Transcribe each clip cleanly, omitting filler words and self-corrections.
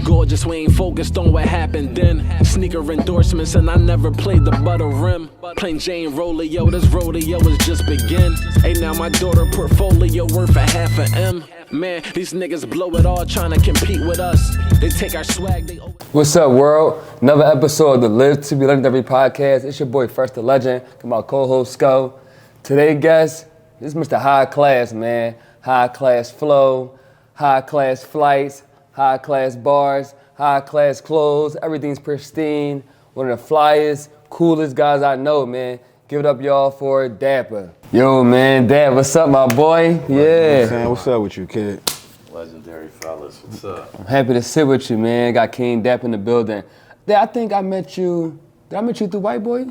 gorgeous, we ain't focused on what happened then. Sneaker endorsements and I never played the butter rim. Plain Jane Roleo, this rodeo is just begin. Hey, now my daughter portfolio worth a $500,000. Man, these niggas blow it all trying to compete with us. They take our swag, they... What's up, world? Another episode of the Live to Be Legendary podcast. It's your boy, Fresh the Legend, and my co-host, Sko. Today's guest, this is Mr. High Class, man. High class flow, high class flights, high class bars, high class clothes. Everything's pristine. One of the flyest, coolest guys I know, man. Give it up, y'all, for Dappa. Yo, man, Dap, what's up, my boy? Yeah. What's up with you, kid? Legendary fellas, what's up? I'm happy to sit with you, man. Got King Dap in the building. Dad, I think I met you. Did I meet you through White Boy?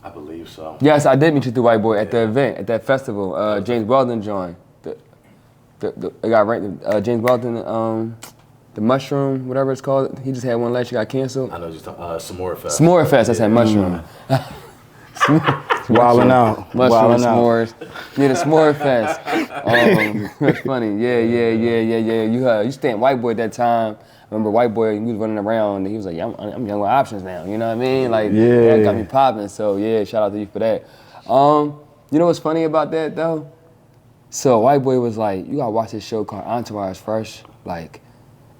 I believe so. Yes, I did meet you through White Boy at the event, at that festival. James Weldon joined. I got ranked. James Weldon, the Mushroom, whatever it's called. He just had one last year, got canceled. I know you're talking S'more Fest. S'more Fest, that's that Mushroom. Wildin' out. Mushroom s'mores. Yeah, the S'more Fest. That's funny. Yeah. You stayed in White Boy at that time. I remember White Boy, he was running around and he was like, yeah, I'm young with options now. You know what I mean? Like, yeah. That got me popping. So yeah, shout out to you for that. You know what's funny about that though? So White Boy was like, you gotta watch this show called Entourage Fresh. Like,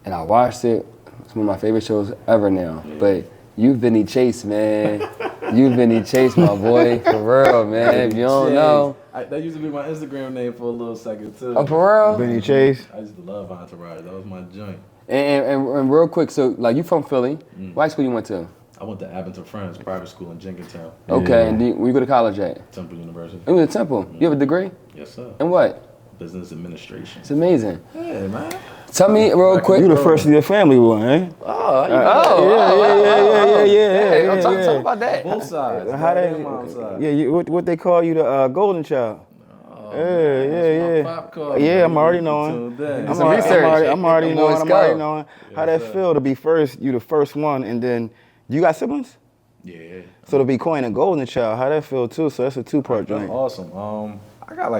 and I watched it. It's one of my favorite shows ever now. Yeah. But you Vinny Chase, man. You Vinny Chase, my boy. For real, man. If you don't know. That used to be my Instagram name for a little second too. Oh, for real? Vinny Chase. I used to love Entourage. That was my joint. And real quick, so like you from Philly. What high school you went to? I went to Abington Friends private school in Jenkintown. Okay, Yeah. And where you go to college at? Temple University. You went to Temple. You have a degree? Yes, sir. In what? Business administration. It's amazing. Yeah, man. Tell me real quick. You the first of your family one, eh? Yeah. Talk about that. Both sides. How they? Mom's side. Yeah, what they call you, the golden child? Yeah. Pop card, Yeah, man. I'm already knowing. Tuned in. Some research. I'm already Them knowing. boys I'm go. already knowing. How that feel to be first? You the first one, and then you got siblings? Yeah. So to be coined a golden child, how that feel too? So that's a two-part That's joint. awesome. I got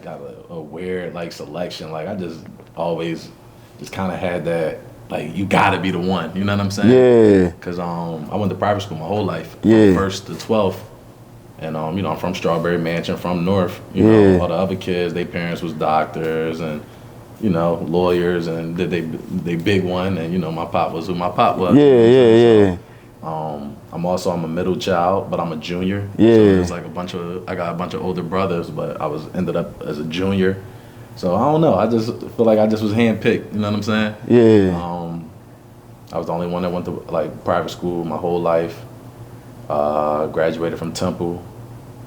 got a weird like selection. Like I just always just kind of had that like you gotta be the one. You know what I'm saying? Yeah. Cause I went to private school my whole life. Yeah. From first to 12th. And I'm from Strawberry Mansion, from North. You Yeah. know, all the other kids, their parents was doctors and lawyers, and they big one. And my pop was who my pop was. Yeah. I'm a middle child, but I'm a junior. Yeah. So there's like I got a bunch of older brothers, but I ended up as a junior. So I don't know. I just feel like I just was handpicked. You know what I'm saying? Yeah. I was the only one that went to like private school my whole life. Graduated from Temple.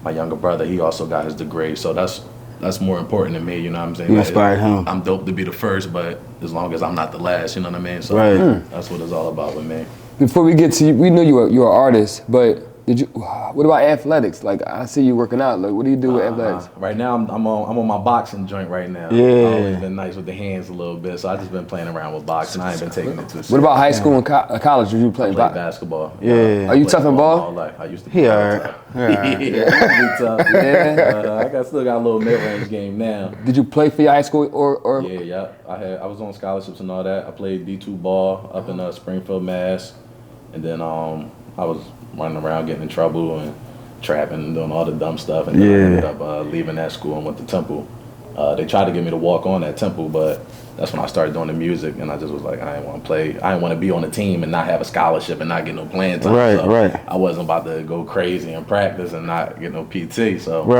My younger brother, he also got his degree. So that's more important to me. You know what I'm saying? You inspired him. I'm dope to be the first, but as long as I'm not the last, you know what I mean? So Right. That's what it's all about with me. Before we get to you, we know you're an artist, but what about athletics? Like I see you working out. Like what do you do with athletics? Right now, I'm on my boxing joint right now. Yeah. I've always been nice with the hands a little bit, so I just been playing around with boxing. I ain't been taking it too serious. What about high school and college? Did you play I played basketball? Yeah. Are you I played tough in ball? all life. I used to be He tough. alright. Yeah, I used to be tough. Yeah. I still got a little mid-range game now. Did you play for your high school or? Yeah. I was on scholarships and all that. I played D2 ball up in Springfield, Mass. And then I was running around getting in trouble and trapping and doing all the dumb stuff. And then I ended up leaving that school and went to Temple. They tried to get me to walk on at Temple, but that's when I started doing the music. And I just was like, I didn't want to play. I didn't want to be on a team and not have a scholarship and not get no playing time. Right. I wasn't about to go crazy and practice and not get no PT. So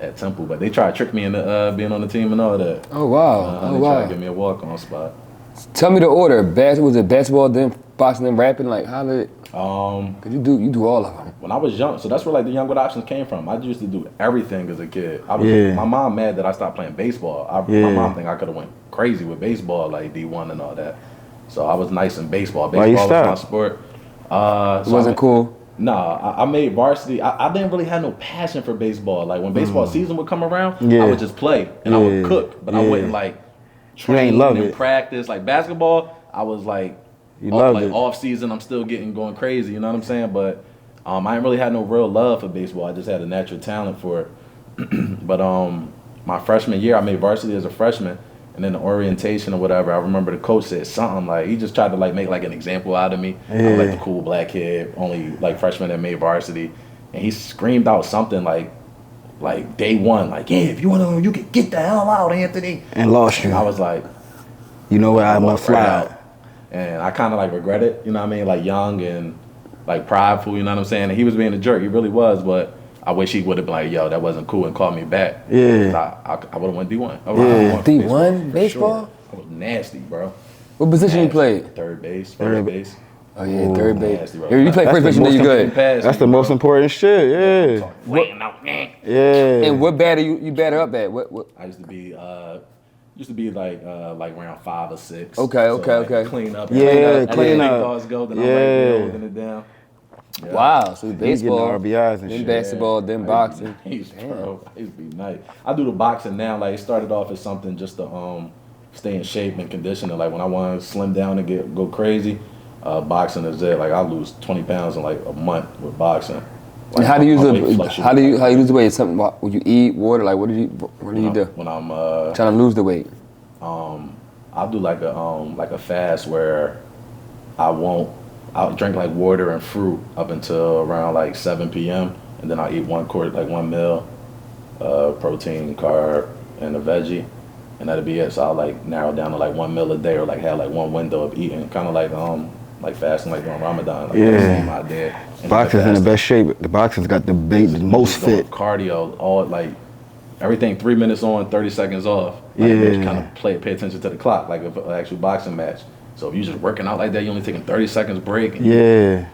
at Temple, but they tried to trick me into being on the team and all that. Oh wow! They tried to give me a walk-on spot. Tell me the order. Was it basketball, then boxing, then rapping? Like how did? Cause you do all of them. When I was young, so that's where like the Young with Options came from. I used to do everything as a kid. My mom mad that I stopped playing baseball. My mom think I could have went crazy with baseball, like D1 and all that. So I was nice in baseball. Baseball was my sport. It wasn't cool. Nah, I made varsity. I didn't really have no passion for baseball. Like when baseball season would come around, I would just play and I would cook, but I wouldn't like train and practice. Like basketball, I was like, off season, I'm still going crazy. You know what I'm saying? But I didn't really have no real love for baseball. I just had a natural talent for it. But my freshman year, I made varsity as a freshman, And then the orientation or whatever, I remember the coach said something like, he just tried to like make like an example out of me. I was like the cool black kid, only like freshman that made varsity. And he screamed out something like day one, like, yeah, if you want to, you can get the hell out, Anthony. And lost you. And I was like, you know what, I'm gonna fly out. And I kind of like regret it, you know what I mean? Like young and like prideful, you know what I'm saying? And he was being a jerk, he really was, but I wish he would have been like, yo, that wasn't cool and called me back. Yeah. I would have went D1. D1 baseball? Sure. I was nasty, bro. What position you played? Third base, first base. Oh yeah, third base. Nasty, bro. If you play first base, then you good. That's the most important shit, yeah. Yeah. And what batter you batter up at? What? I used to be like around 5 or 6. Okay. Clean up. Yeah, clean up. Dogs go, then I'm right there holding it down. Yeah. Wow, so baseball, getting the RBIs and then shit. basketball, then boxing. I used to be nice. I do the boxing now. Like it started off as something just to stay in shape and conditioning. Like when I want to slim down and go crazy, boxing is it. Like I lose 20 pounds in like a month with boxing. Like, And how do you lose the weight? Something when you eat, water, like what do you do? When I'm trying to lose the weight. I'll do like a fast where I'll drink like water and fruit up until around like 7 p.m. and then I'll eat one meal, protein, carb, and a veggie, and that'll be it. So I'll like narrow down to like 1 meal a day or like have like one window of eating, kind of like fasting like during Ramadan. Like same idea. Boxing's in the best shape. The boxing's got the most fit. Cardio, all like everything 3 minutes on, 30 seconds off. Like, you kind of pay attention to the clock, like an actual boxing match. So if you're just working out like that, you're only taking 30 seconds break. And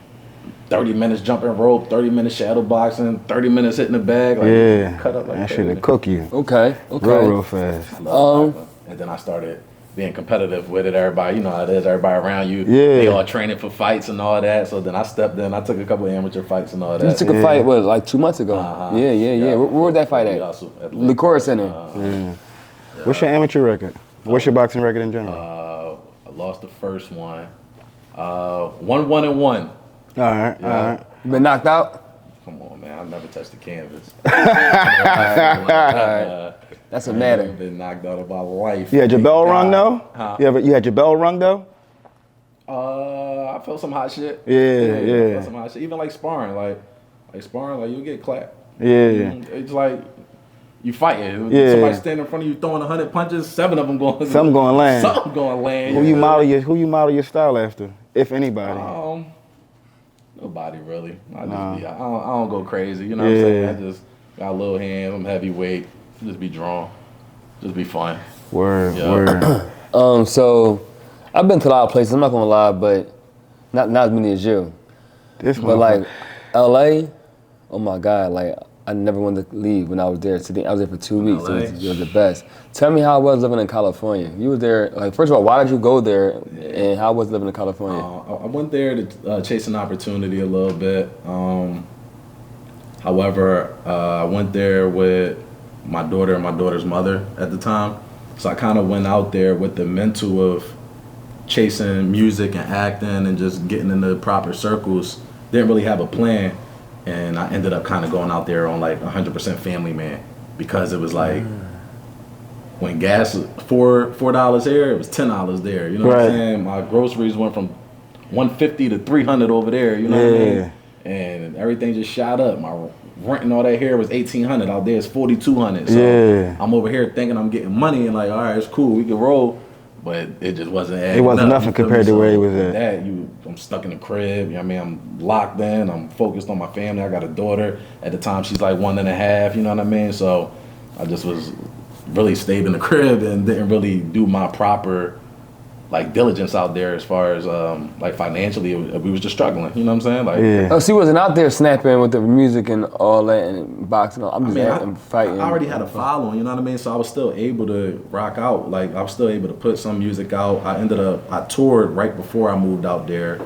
30 minutes jumping rope, 30 minutes shadow boxing, 30 minutes hitting the bag. Like, cut up like that shit'll cook you. Okay. Real fast. And then I started being competitive with it. Everybody, you know how it is. Everybody around you, they all training for fights and all that. So then I stepped in. I took a couple of amateur fights and all that. You took a fight, like 2 months ago? Yeah. Where was that fight at? Liquor Center. What's your amateur record? What's your boxing record in general? I lost the first one. 1-1-1. All right. You been knocked out? Come on, man. I've never touched the canvas. All right. That's a matter. I've been knocked out of my life. You had your bell rung though? You had your bell rung though? I felt some hot shit. Yeah. I felt some hot shit. Even like sparring, like you'll get clapped. Yeah. It's like you fighting. Somebody standing in front of you throwing 100 punches, 7 of them going. Something going to land. Something going to land. Who you model your style after, if anybody? Nobody really. I don't go crazy. You know what I'm saying? I just got little hands. I'm heavyweight. Just be drawn. Just be fun. Word. So I've been to a lot of places. I'm not gonna lie, but not as many as you. But like LA, oh my God, like I never wanted to leave when I was there. I was there for 2 weeks. It was the best. Tell me how it was living in California. You were there, like, first of all, why did you go there, and how was living in California? I went there to chase an opportunity a little bit. However, I went there with my daughter and my daughter's mother at the time. So I kind of went out there with the mental of chasing music and acting and just getting in the proper circles. Didn't really have a plan. And I ended up kind of going out there on like 100% family man, because it was like when gas was $4 here, it was $10 there. You know what I'm saying? My groceries went from $150 to $300 over there. You know what I mean? And everything just shot up. My rent and all that here was $1,800. Out there it's $4,200. So I'm over here thinking I'm getting money and like, all right, it's cool, we can roll. But it just wasn't adding. It wasn't nothing compared to where he was at. I'm stuck in the crib. You know what I mean? I'm locked in. I'm focused on my family. I got a daughter. At the time, she's like 1.5. You know what I mean? So I just was really stayed in the crib and didn't really do my proper like diligence out there as far as like financially. We was just struggling. You know what I'm saying? Like, Oh, so you wasn't out there snapping with the music and all that and boxing. I'm just fighting. I already had a following. You know what I mean? So I was still able to rock out. Like I was still able to put some music out. I toured right before I moved out there.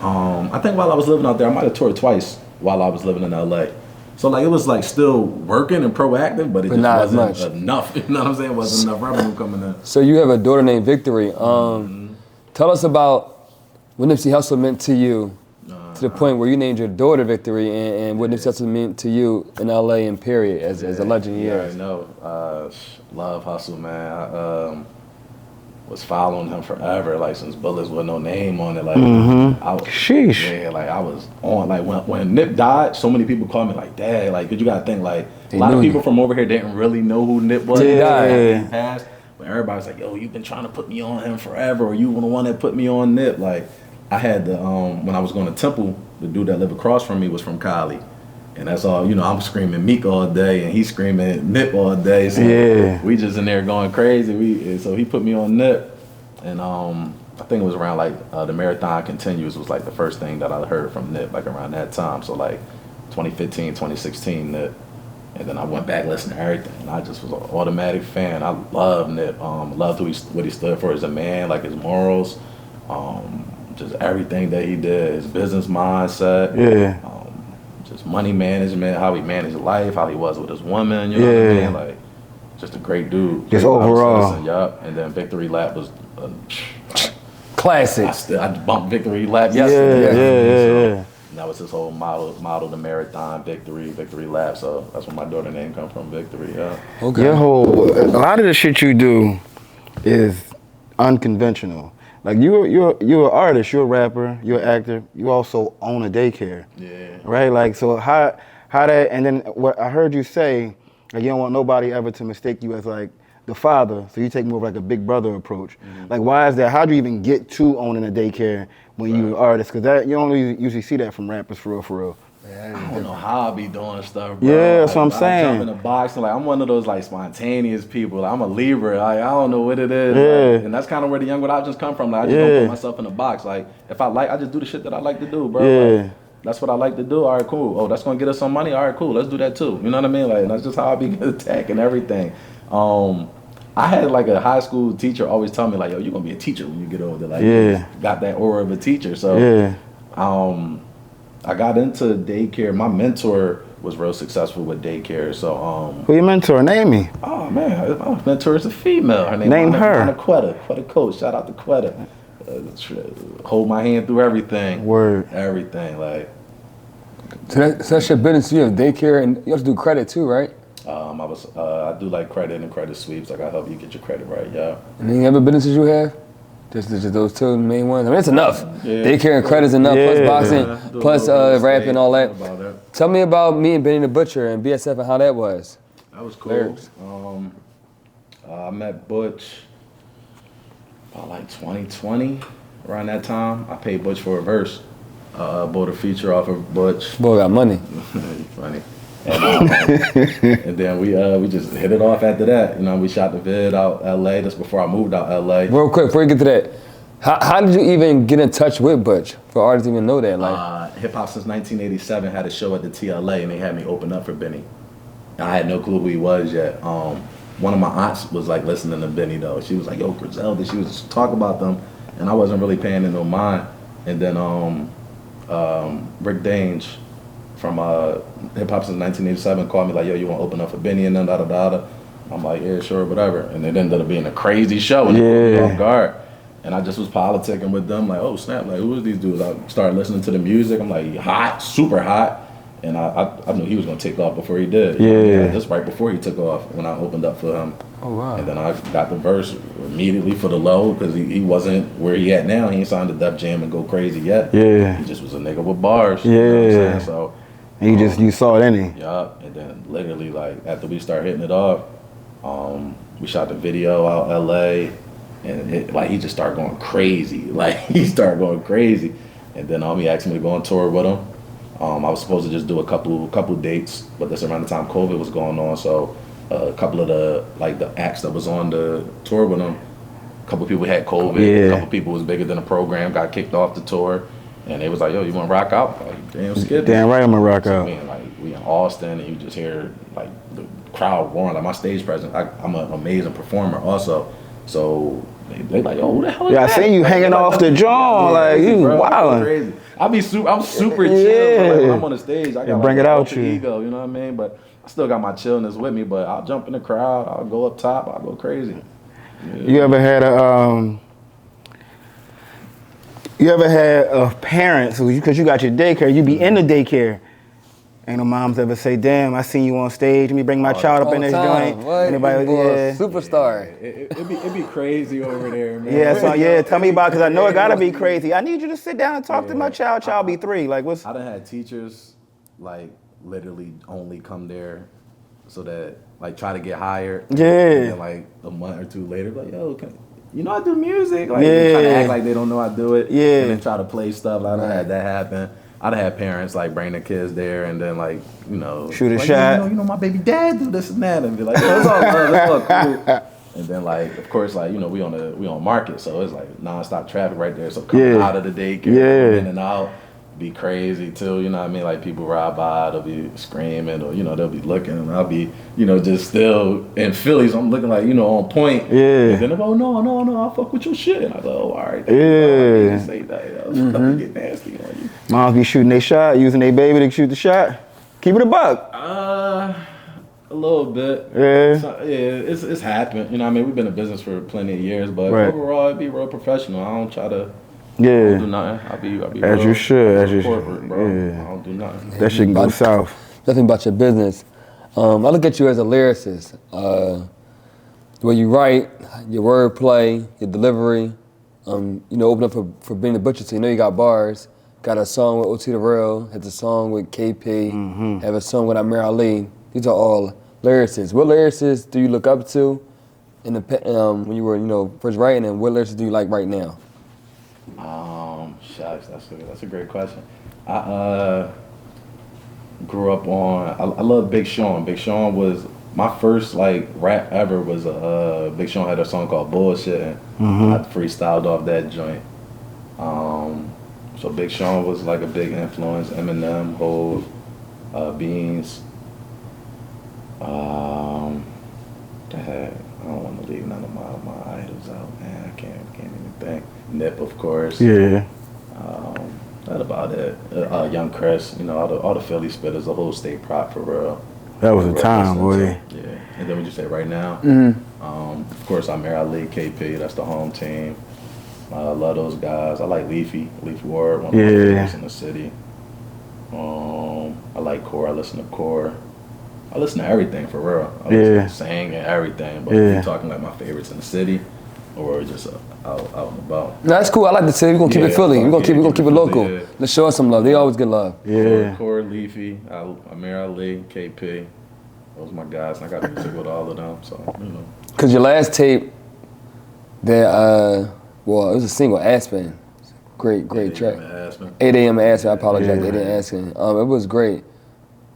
I think while I was living out there, I might have toured twice while I was living in LA. So like it was like still working and proactive, but it just wasn't enough. You know what I'm saying? It wasn't enough revenue coming in. So you have a daughter named Victory. Tell us about what Nipsey Hussle meant to you to the point where you named your daughter Victory, and what Nipsey Hussle meant to you in LA and period as a legend he is. I know. Love Hustle, man. I was following him forever, like since Bullets with no name on it. Like, Sheesh. Yeah, like I was on. Like when Nip died, so many people called me like, Dad, like, 'cause you gotta think like a lot of people from over here didn't really know who Nip was. He died. He passed. But everybody's like, yo, you've been trying to put me on him forever, or you were the one that put me on Nip. Like, I had the when I was going to Temple, the dude that lived across from me was from Cali. And that's all, you know, I'm screaming Meek all day and he's screaming Nip all day. So we just in there going crazy. So he put me on Nip. And I think it was around like the Marathon Continues was like the first thing that I heard from Nip, like around that time. So like 2015, 2016 Nip. And then I went back listening to everything. And I just was an automatic fan. I love Nip. Loved what he stood for as a man, like his morals, just everything that he did, his business mindset. Just money management, how he managed life, how he was with his woman, you know what I mean? Like, just a great dude. Just overall. Yup. And then Victory Lap was classic. I bumped Victory Lap yesterday. Yeah. And that was his whole model, the marathon, Victory Lap. So that's where my daughter name come from, Victory. Yeah. Okay. A lot of the shit you do is unconventional. Like you're an artist, you're a rapper, you're an actor, you also own a daycare. Yeah. Right? Like, so how that, and then what I heard you say, like you don't want nobody ever to mistake you as like the father, so you take more of like a big brother approach. Like, why is that? How do you even get to owning a daycare when you're an artist? Because that, you don't usually see that from rappers for real. I don't know how I be doing stuff, bro. Yeah, that's what I'm I saying. jump in the box and like I'm one of those like spontaneous people. Like, I'm a Libra. Like, I don't know what it is. Yeah. Like, and that's kind of where the young without just come from. Like, I just don't put myself in a box. Like, if I just do the shit that I like to do, bro. Yeah. Like, that's what I like to do. All right, cool. Oh, that's gonna get us some money. All right, cool. Let's do that too. You know what I mean? Like, that's just how I be attacking everything. I had like a high school teacher always tell me like, yo, you're gonna be a teacher when you get older. Like, you got that aura of a teacher. So, I got into daycare. My mentor was real successful with daycare. So, Who your mentor? Name me. oh man, my mentor is a female. Her name her. Quetta Coach. Shout out to Quetta. Hold my hand through everything. Word. Everything. Like, So that's your business. You have daycare, and you have to do credit too, right? I do like credit and credit sweeps. Like, I help you get your credit right. Yeah. And any other businesses you have? Just those two main ones. I mean, it's enough. Yeah. Daycare and credit's enough. Plus boxing, Yeah. plus rap and all that. About that. Tell me about me and Benny the Butcher and BSF and how that was. That was cool. Lyrics. I met Butch about like 2020, around that time. I paid Butch for a verse. Bought a feature off of Butch. Boy got money. Funny. And then we just hit it off after that. You know, we shot the vid out LA. That's before I moved out LA. Real quick, before you get to that, how did you even get in touch with Butch? For artists to even know that, like. Hip Hop Since 1987 had a show at the TLA, and they had me open up for Benny. I had no clue who he was yet. One of my aunts was like listening to Benny though. She was like, "Yo, Griselda." She was talking about them, and I wasn't really paying it no mind. And then Rick Dange from Hip Hop Since 1987 called me like, "Yo, you want to open up for Benny?" And then da. I'm like, "Yeah, sure, whatever." And it ended up being a crazy show, and it put me off guard. And I just was politicking with them, like, oh snap, like, who is these dudes? I started listening to the music. I'm like, hot, super hot. And I knew he was gonna take off before he did. Yeah. Just right before he took off, when I opened up for him. Oh wow. And then I got the verse immediately for the low, because he wasn't where he at now. He ain't signed to Def Jam and go crazy yet. Yeah. He just was a nigga with bars. Yeah. You know what I'm saying? So. And you saw it, any? Yeah. And then literally, like, after we started hitting it off, we shot the video out LA. And he just started going crazy. Like, he started going crazy. And then he asked me to go on tour with him. I was supposed to just do a couple dates, but that's around the time COVID was going on. So a couple of the acts that was on the tour with him, a couple people had COVID. Yeah. A couple people was bigger than the program, got kicked off the tour. And they was like, "Yo, you want to rock out?" Like, damn, skip. Damn right, I'm gonna rock out. We in Austin, and you just hear like the crowd roaring. Like, my stage presence, I'm an amazing performer also. So they like, "Yo, who the hell is that?" I seen you hanging off the jaw, like you wildin'. Crazy. I'm super chill. Yeah. Like, when I'm on the stage, I got bring like it out alter you. ego, you know what I mean? But I still got my chillness with me. But I'll jump in the crowd, I'll go up top, I'll go crazy. Yeah. You ever had You ever had parents, because you got your daycare, you be in the daycare, ain't no moms ever say, damn, I seen you on stage, let me bring my child up in this joint. What? Anybody, Boy, superstar. It'd be crazy over there, man. Yeah, so yeah, tell me about, because I know it gotta be crazy. I need you to sit down and talk to my child. Child be 3. Like, what's... I done had teachers, like, literally only come there so that, like, try to get hired. Yeah. And then, like, a month or 2 later, like, yo, you know I do music. Like, they try to act like they don't know I do it. Yeah. And then try to play stuff. Like, I done had that happen. I done had parents, like, bring their kids there and then, like, you know. Shoot a like, shot. You know, my baby dad do this and that. And be like, yo, it's all love. It's all cool. And then, like, of course, like, you know, we on Market. So it's, like, nonstop traffic right there. So coming out of the daycare, in and out. Be crazy too, you know what I mean? Like people ride by, they'll be screaming or, you know, they'll be looking and I'll be, you know, just still in Philly, so I'm looking like, you know, on point. Yeah. And then they'll go, no, I'll fuck with your shit. And I go, oh, all right. Yeah. I say that, you know, get nasty on you. Moms be shooting their shot, using their baby to shoot the shot. Keep it a buck. A little bit. Yeah. So, it's happened. You know what I mean? We've been in business for plenty of years, but overall, it'd be real professional. I don't try to do nothing. I'll be as real, you should, as you corporate, should. bro. Yeah. I don't do nothing. That shit can go south. Nothing about your business. I look at you as a lyricist. The way you write, your wordplay, your delivery. You know, open up for Benny the Butcher, so you know you got bars. Got a song with OT the Real. Has a song with KP. Have a song with Amir Ali. These are all lyricists. What lyricists do you look up to in the when you were, you know, first writing, and what lyricists do you like right now? Shucks, that's a great question. I grew up on, I love Big Sean. Big Sean was, my first like rap ever was, Big Sean had a song called Bullshit. I freestyled off that joint. So Big Sean was like a big influence. Eminem, Hov, Beans. I don't want to leave none of my idols out, man. I can't even think. Nip, of course. Yeah. That about it. Young Chris, you know, all the Philly spitters, the whole state prop for real. That was a time, boy. Yeah. And then what you say right now? Of course, Amir Ali, KP. That's the home team. I love those guys. I like Leafy Ward, one of my favorites in the city. I like Core. I listen to Core. I listen to everything for real. I listen to sing and everything. But if you're talking like my favorites in the city or just out and about. No, that's cool. I like the city. We're gonna keep it Philly. We're gonna keep it local. Let's show us some love. They always get love. Yeah. Core, Leafy, Amir Ali, KP. Those are my guys. And I got music with all of them. So, you know. Cause your last tape, that well, it was a single, Aspen. Great track. 8 a.m. Aspen. I apologize. 8 a.m. Aspen. It was great.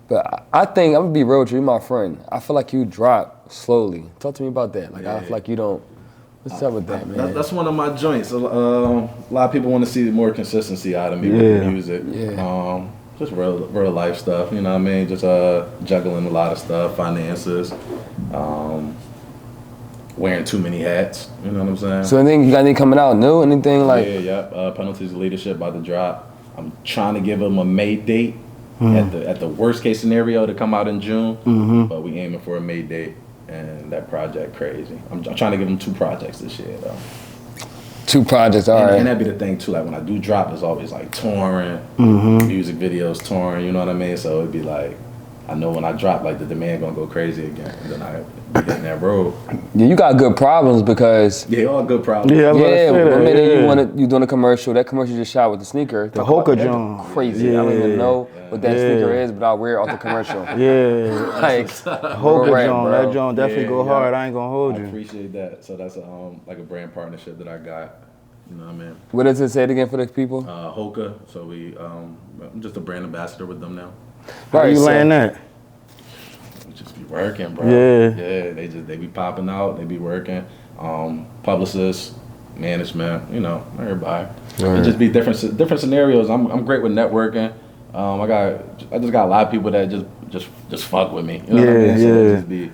But I think, I'm gonna be real with you, you're my friend. I feel like you drop slowly. Talk to me about that. Like I feel like you don't. What's up with that, man? That's one of my joints. A lot of people want to see more consistency out of me with the music. Yeah. Just real life stuff. You know what I mean? Just juggling a lot of stuff, finances, wearing too many hats. You know what I'm saying? So anything, you got anything coming out new? Anything like? Penalties of Leadership about to drop. I'm trying to give them a May date. At the worst case scenario to come out in June, but we aiming for a May date, and that project crazy. I'm trying to give them 2 projects this year though. 2 projects, all right. And that'd be the thing too. Like when I do drop, it's always like touring, music videos touring. You know what I mean? So it'd be like, I know when I drop, like the demand gonna go crazy again, and then I be hitting that road. Yeah, you got good problems because. Yeah, all good problems. Yeah, one minute you doing a commercial. That commercial just shot with the sneaker. The Hoka John. Crazy. I don't even know what that sneaker is, but I'll wear it off the commercial. Like Hoka John. That John definitely go hard. I ain't gonna hold you. I appreciate that. So that's like a brand partnership that I got. You know what I mean? What does it say it again for the people? Hoka. So I'm just a brand ambassador with them now. How you land that? We just be working, bro. Yeah. They be popping out. They be working. Publicists, management, you know, everybody. Right. It just be different scenarios. I'm great with networking. I just got a lot of people that just fuck with me. You know what I mean? So it just be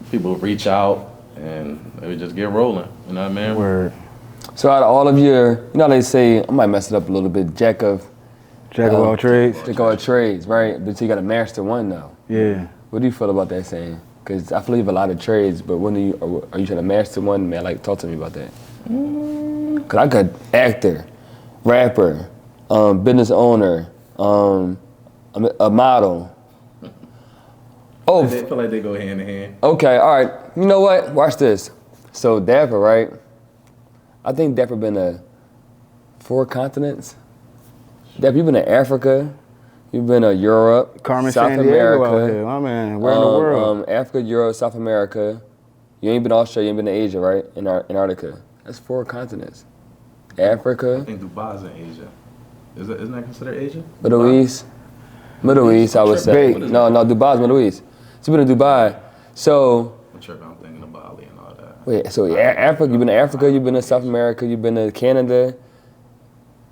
people reach out and they just get rolling. You know what I mean? Word. So out of all of your, you know how they say, I might mess it up a little bit, jack of all trades. Jack of all trades, right? But you got to master one though. Yeah. What do you feel about that saying? Because I feel you have a lot of trades, but when are you trying to master one? Man, like talk to me about that. Cause I got actor, rapper, business owner, a model. Oh, I feel like they go hand in hand. okay, all right. You know what? Watch this. So Dappa, right? I think Dappa been to 4 continents. Dappa, you've been to Africa. You've been to Europe, Carmen South San Diego America. out here, my man. Where in the world? Africa, Europe, South America. You ain't been to Australia. You ain't been to Asia, right? Antarctica. That's 4 continents. Africa. I think Dubai's in Asia. Isn't that considered Asia? Middle East. Middle East, I would say. No, Dubai's Middle East. So you've been to Dubai. So, I'm tripping. I'm thinking of Bali and all that. wait, so Africa, you've been to Africa, you've been to South America, you've been to Canada,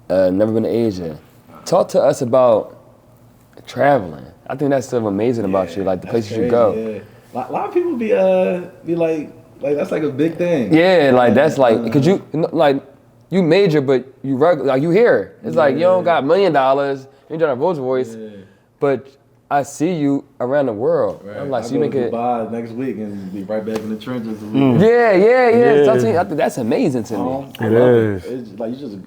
never been to Asia. Talk to us about traveling. I think that's so amazing about you, like the places you go. Yeah. A lot of people be like that's like a big thing. Yeah, like that's like, cause you major, but you regular, like you here. It's like you don't got $1 million, you drive a Rolls Royce, but I see you around the world. Right. I'm like, I so you go make to it. Dubai next week and be right back in the trenches. Yeah. I think that's amazing to me. I love it. It's like you just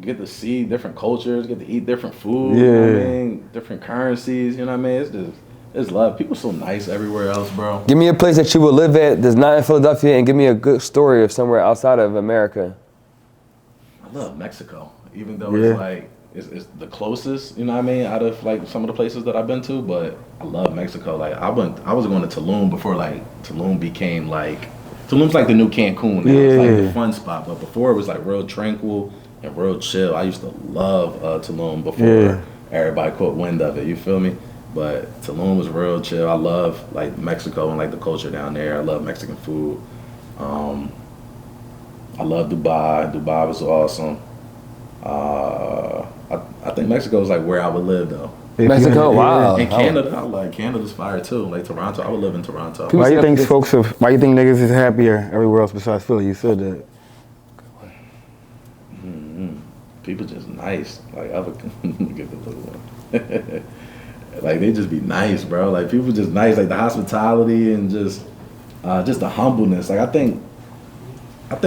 get to see different cultures, get to eat different food. You know what I mean? Different currencies. You know what I mean? It's love. People so nice everywhere else, bro. Give me a place that you would live at that's not in Philadelphia, and give me a good story of somewhere outside of America. I love Mexico, even though it's like it's the closest, you know what I mean, out of like some of the places that I've been to. But I love Mexico. Like I was going to Tulum before like Tulum became like Tulum's like the new Cancun now. It's like the fun spot. But before it was like real tranquil and real chill. I used to love Tulum before everybody caught wind of it. You feel me? But Tulum was real chill. I love like Mexico and like the culture down there. I love Mexican food. I love Dubai. Dubai was awesome. I think Mexico is like where I would live though. Mexico, wow. And Canada, I like Canada's fire too. Like Toronto, I would live in Toronto. Why you think why you think niggas is happier everywhere else besides Philly? You said that. People just nice. Like I would get the little one. Like they just be nice, bro. Like people just nice. Like the hospitality and just the humbleness. Like I think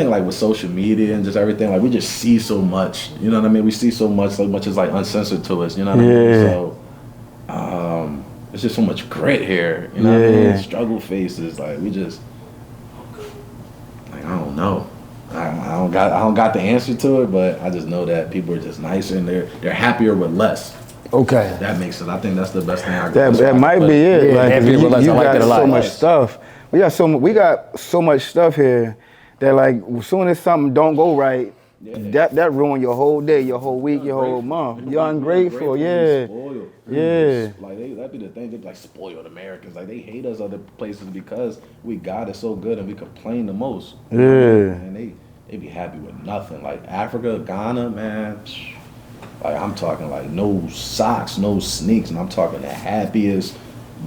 like with social media and just everything, like we just see so much. You know what I mean? We see so much is like uncensored to us. You know what I mean? So it's just so much grit here. You know what I mean? Struggle faces. Like we just like I don't know. I don't got the answer to it, but I just know that people are just nicer and they're happier with less. Okay. That makes sense. I think that's the best thing I That might be it. Yeah, like you got so much stuff. We got so much stuff here that like as soon as something don't go right, that ruin your whole day, your whole week, your whole month. You're ungrateful, Like that be the thing. They like spoiled Americans. Like they hate us other places because we got it so good and we complain the most. And they be happy with nothing. Like Africa, Ghana, man. Like I'm talking like no socks, no sneaks, and I'm talking the happiest,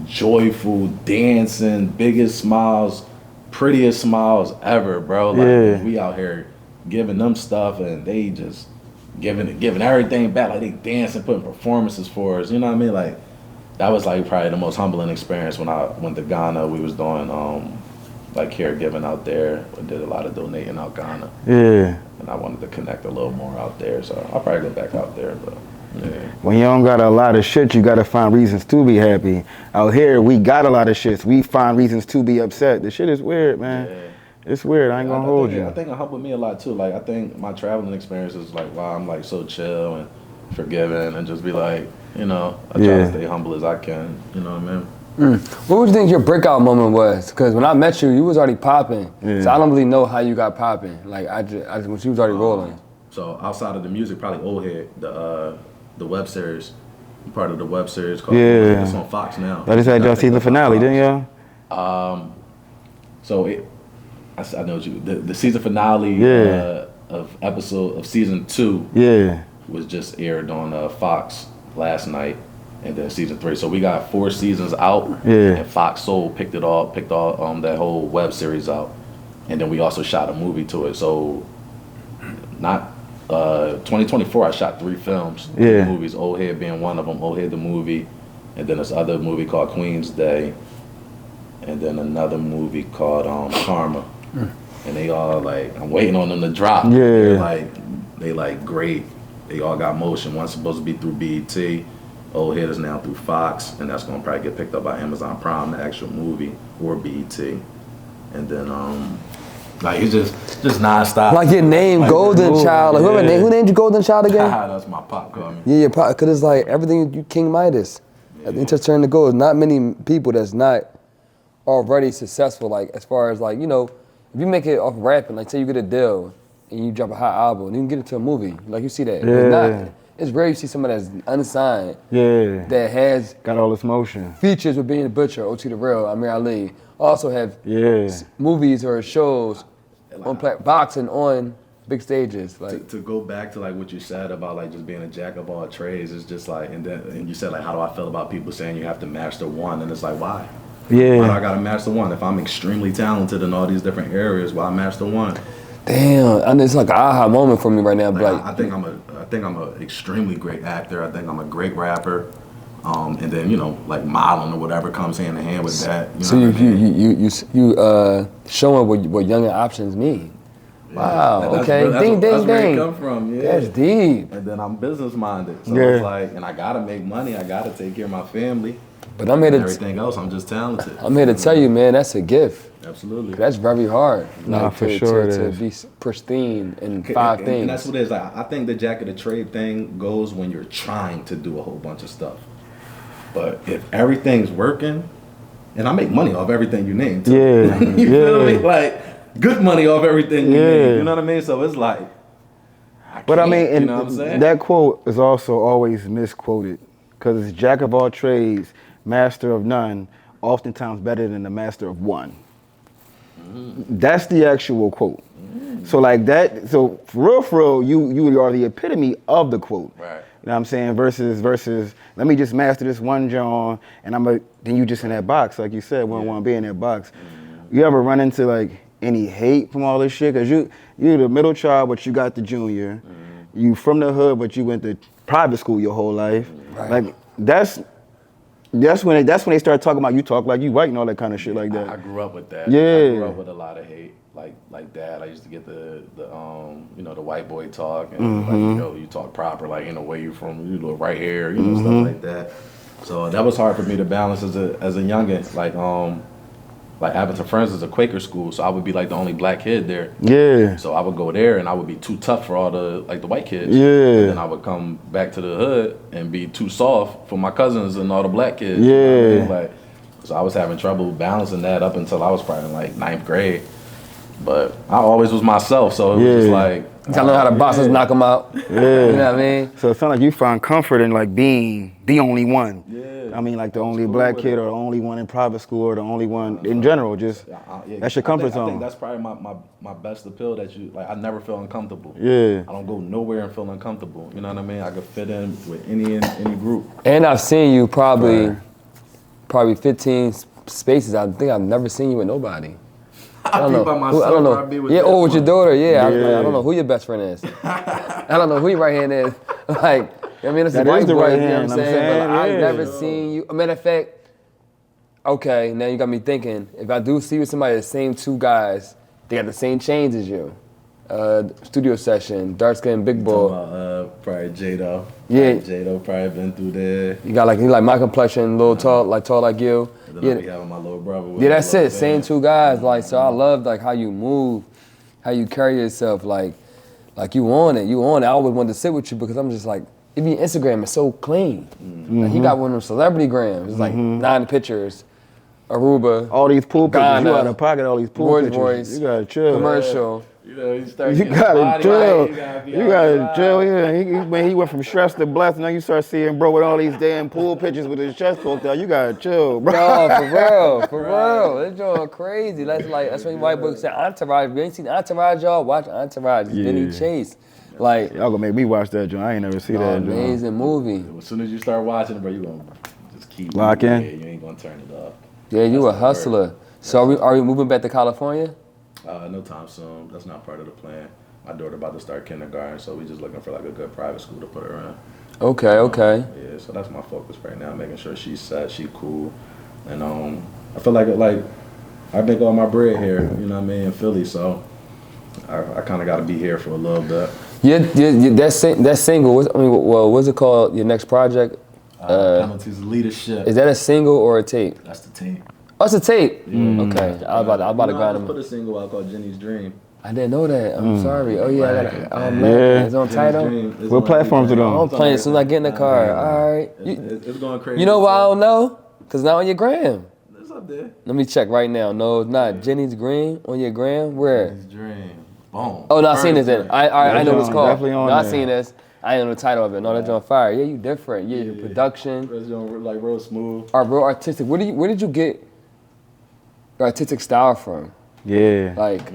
joyful, dancing, biggest smiles, prettiest smiles ever, bro. Like we out here giving them stuff and they just giving everything back. Like they dancing, putting performances for us. You know what I mean? Like that was like probably the most humbling experience when I went to Ghana. We was doing like caregiving out there. We did a lot of donating out Ghana. And I wanted to connect a little more out there, so I'll probably go back out there. But when you don't got a lot of shit, you gotta find reasons to be happy. Out here, we got a lot of shit. We find reasons to be upset. The shit is weird, man. It's weird. I ain't gonna hold you. I think it humbled me a lot too. Like I think my traveling experience is like why I'm like so chill and forgiving and just be like, you know, I try to stay humble as I can. You know what I mean? What would you think your breakout moment was? Because when I met you, you was already popping. So I don't really know how you got popping. Like I just when she was already rolling. So outside of the music, probably Old Head, the web series, part of the web series called. It's on Fox now. I just had your season finale, didn't y'all? So I know you. The season finale of season 2 was just aired on Fox last night. And then season 3, so we got 4 seasons out, and Fox Soul picked all that whole web series out, and then we also shot a movie to it. So, not 2024, I shot 3 films, 3 movies. Old Head being one of them. Old Head the movie, and then this other movie called Queen's Day, and then another movie called Karma. And they all like, I'm waiting on them to drop. They're they like great. They all got motion. One's supposed to be through BET. Old Head is now through Fox, and that's gonna probably get picked up by Amazon Prime, the actual movie, or BET. And then like it's just nonstop. Like your name, like Golden Child. Like who named you Golden Child again? That's my pop call me. Yeah, your pop, cause it's like everything you King Midas. I think just turn to gold. Not many people that's not already successful. Like as far as like, you know, if you make it off rapping, like say you get a deal and you drop a hot album, and you can get it to a movie. Like you see that. Yeah. It's rare you see somebody that's unsigned. Yeah. That has got all this motion. Features with Being the Butcher, O.T. the Real, Amir Ali. Also have movies or shows on boxing on big stages. Like to go back to like what you said about like just being a jack of all trades, it's just like and you said like how do I feel about people saying you have to master one, and it's like why? Yeah. Why do I gotta master one? If I'm extremely talented in all these different areas, why master one? Damn, and it's like an aha moment for me right now. Like, I think I'm a extremely great actor. I think I'm a great rapper. And then you know, like modeling or whatever comes hand in hand with that. You so know you showing what younger options mean. Yeah. Wow. Okay. Ding. Where it come from. Yeah. That's deep. And then I'm business minded, so it's like, and I gotta make money. I gotta take care of my family. But I'm here to everything else. I'm just talented. I'm here to tell you, man, that's a gift. Absolutely. That's very hard. Nah, for sure to be pristine in five things. And that's what it is. Like, I think the jack of the trade thing goes when you're trying to do a whole bunch of stuff. But if everything's working, and I make money off everything you name too. Yeah. You feel me? Like good money off everything you name. You know what I mean? So it's like but I mean, and you know what I'm saying? That quote is also always misquoted because it's jack of all trades, master of none, oftentimes better than the master of one. That's the actual quote. So like that, so for real, you are the epitome of the quote. Right. You know what I'm saying? Versus let me just master this one John and then you just in that box, like you said, we don't want to be in that box. You ever run into like any hate from all this shit? Cause you're the middle child, but you got the junior. You from the hood, but you went to private school your whole life. Right. Like that's when they start talking about you talk like you white and all that kind of shit like that. I grew up with that. Yeah. I grew up with a lot of hate. Like that. I used to get the you know, the white boy talk and like, you know, you talk proper, like, you know, where you from, you look right here, you know, stuff like that. So that was hard for me to balance as a youngin'. Like Abington Friends is a Quaker school, so I would be like the only black kid there. Yeah. So I would go there and I would be too tough for all the white kids. Yeah. And then I would come back to the hood and be too soft for my cousins and all the black kids. Yeah. You know what I mean? Like, so I was having trouble balancing that up until I was probably in like 9th grade. But I always was myself, so it was just like I know how the bosses knock them out. Yeah. You know what I mean? So it sounds like you find comfort in like being the only one. Yeah. I mean, like the only black kid or the only one in private school or the only one in general. Just that's your comfort zone. I think that's probably my best appeal, that you like. I never feel uncomfortable. Yeah. I don't go nowhere and feel uncomfortable. You know what I mean? I could fit in with any group. And I've seen you probably 15 spaces. I think I've never seen you with nobody. I don't know. By myself, I don't know. with yeah, or with your daughter. Yeah. Yeah. I don't know who your best friend is. I don't know who your right hand is. Like, I mean, it's That the white is the boy, right you know hand, what I'm I'm saying? saying, But I've yeah. never seen you. A matter of fact, okay, now you got me thinking. If I do see with somebody, the same two guys, they got the same chains as you. Studio session, dark skin, big boy. Probably J-Do. Yeah. J-Do probably been through there. You got he like my complexion, little tall like you. And then I be having my little brother with Yeah, me, that's little it. Same band. two guys. Like, so I love like how you move, how you carry yourself. Like you on it. You on it. I always wanted to sit with you because I'm just like, even your Instagram is so clean. Like, he got one of them celebrity grams. It's like 9 pictures, Aruba, all these pool pictures. Ghana, You out of pocket all these pool Rolls pictures. Royce, You gotta chill. commercial. You know, you start You getting gotta body chill. right, You gotta chill. Yeah, when he went from stress to blessed, now you start seeing bro with all these damn pool pictures with his chest poked out. You gotta chill, bro. No, for real. It's going crazy. That's when white boys say Entourage. If you ain't seen Entourage, y'all watch Entourage. It's Vinny Chase. Like, Y'all gonna make me watch that joint. I ain't never see that joint. amazing movie. As soon as you start watching it, bro, you gonna just keep Lock in. Yeah, you ain't gonna turn it off. Yeah, you a hustler. So are we moving back to California? No time soon. That's not part of the plan. My daughter about to start kindergarten, so we just looking for like a good private school to put her in. Okay. Yeah, so that's my focus right now, making sure she's set, she cool, and I feel like I make all my bread here, you know what I mean, in Philly, so I kind of got to be here for a little bit. That single. What's it called? Your next project? Penalties of Leadership. Is that a single or a tape? That's the tape. Oh, it's a tape. Okay, I was about to grind I them. put a single out called Jenny's Dream. I didn't know that. I'm sorry. Oh yeah, Yeah. it's on Tidal. What platforms are I'm on? playing as soon as I get in the car. All right. It's going crazy. You know why I don't know? Cause not on your gram. It's up there. Let me check right now. No, it's not. Jenny's Green on your gram. Where? Jenny's Dream. Boom. Oh no, I seen this. Then I know what it's called. Definitely on No, I there. seen this. I ain't know the title of it. No, that's on fire. Yeah, you different. Yeah, your production. It's going like real smooth. Are real artistic. Where did you get your artistic style from? Yeah. Like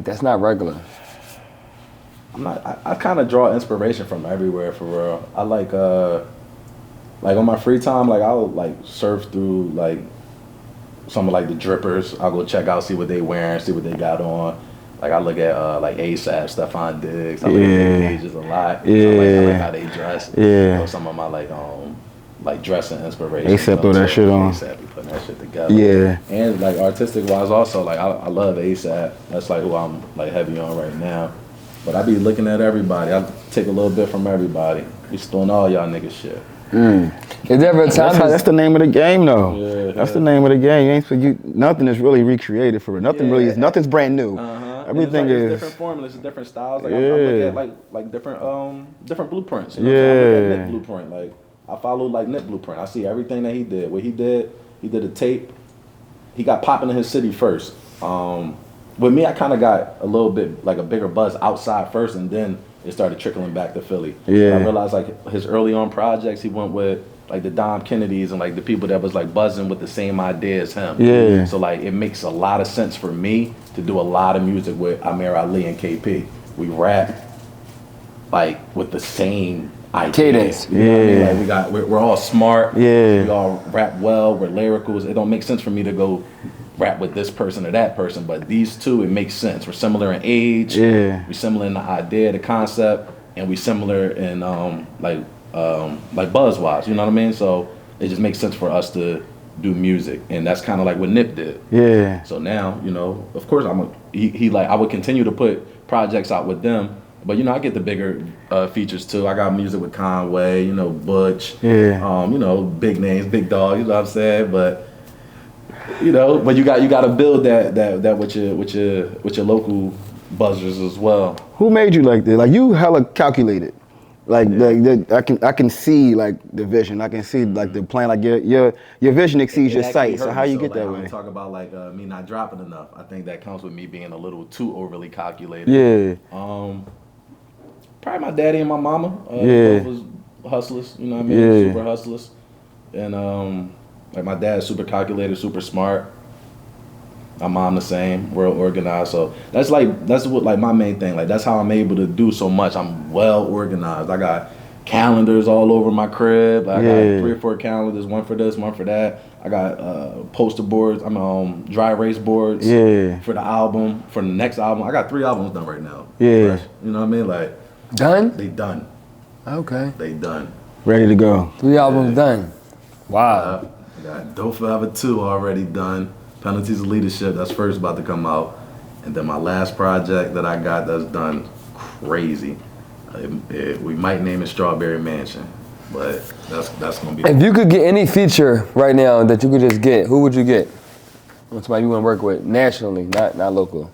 that's not regular. I kind of draw inspiration from everywhere for real. I like on my free time, like I'll like surf through like some of like the drippers. I'll go check out, see what they wearing, see what they got on. Like I look at like ASAP, Stephon Diggs. I look at their pages a lot. Yeah. I like how they dress. Yeah. You know, some of my like dressing inspiration. ASAP throw that shit on. ASAP be putting that shit together. Yeah. And like artistic wise also, like I love ASAP. That's like who I'm like heavy on right now. But I be looking at everybody. I take a little bit from everybody. We stealing all y'all niggas shit. Is there ever a time? That's the name of the game, though. Yeah, that's the name of the game. You ain't for you. Nothing is really recreated for it. Nothing really is. Yeah. Nothing's brand new. Everything it's is different formulas, different styles. Like Yeah. I look at like different blueprints. You know what I'm saying? I look at Nick blueprint. Like I follow like Nick blueprint. I see everything that he did. What he did a tape. He got popping in his city first. With me, I kind of got a little bit like a bigger buzz outside first, and then it started trickling back to Philly. Yeah. So I realized like his early on projects, he went with like the Dom Kennedys and like the people that was like buzzing with the same idea as him. Yeah. So like it makes a lot of sense for me to do a lot of music with Amir Ali and KP. We rap like with the same idea. Cadence. You know what I mean? Like we're all smart. Yeah. We all rap well. We're lyricals. It don't make sense for me to go rap with this person or that person, but these two, it makes sense. We're similar in age. Yeah. We're similar in the idea, the concept, and we similar in like buzz wise. You know what I mean? So it just makes sense for us to do music, and that's kind of like what Nip did. Yeah. So now, you know, of course, I would continue to put projects out with them, but you know, I get the bigger features too. I got music with Conway, you know, Butch, Yeah. you know, big names, big dog. You know what I'm saying? But you know, but you got to build that with your local buzzers as well. Who made you like this? Like you hella calculated. Like I can see like the vision. I can see like the plan. Like your vision exceeds your sight. So how you get that way? Talk about like me not dropping enough. I think that comes with me being a little too overly calculated. Yeah. Probably my daddy and my mama. Yeah. Both was hustlers. You know what I mean? Yeah. Super hustlers. And like my dad's super calculated, super smart. My mom the same, well organized. So that's what like my main thing. Like that's how I'm able to do so much. I'm well organized. I got calendars all over my crib. I got 3 or 4 calendars, one for this, one for that. I got poster boards. I'm dry erase boards for the album, for the next album. I got 3 albums done right now. Yeah. Fresh. You know what I mean? Like Done? they done. Okay. They done. Ready to go. 3 albums done. Wow. I got Dope Forever 2 already done. Penalties of Leadership, that's first about to come out. And then my last project that I got that's done crazy. We might name it Strawberry Mansion, but that's gonna be. If you could get any feature right now that you could just get, who would you get? Somebody you want to work with nationally, not local.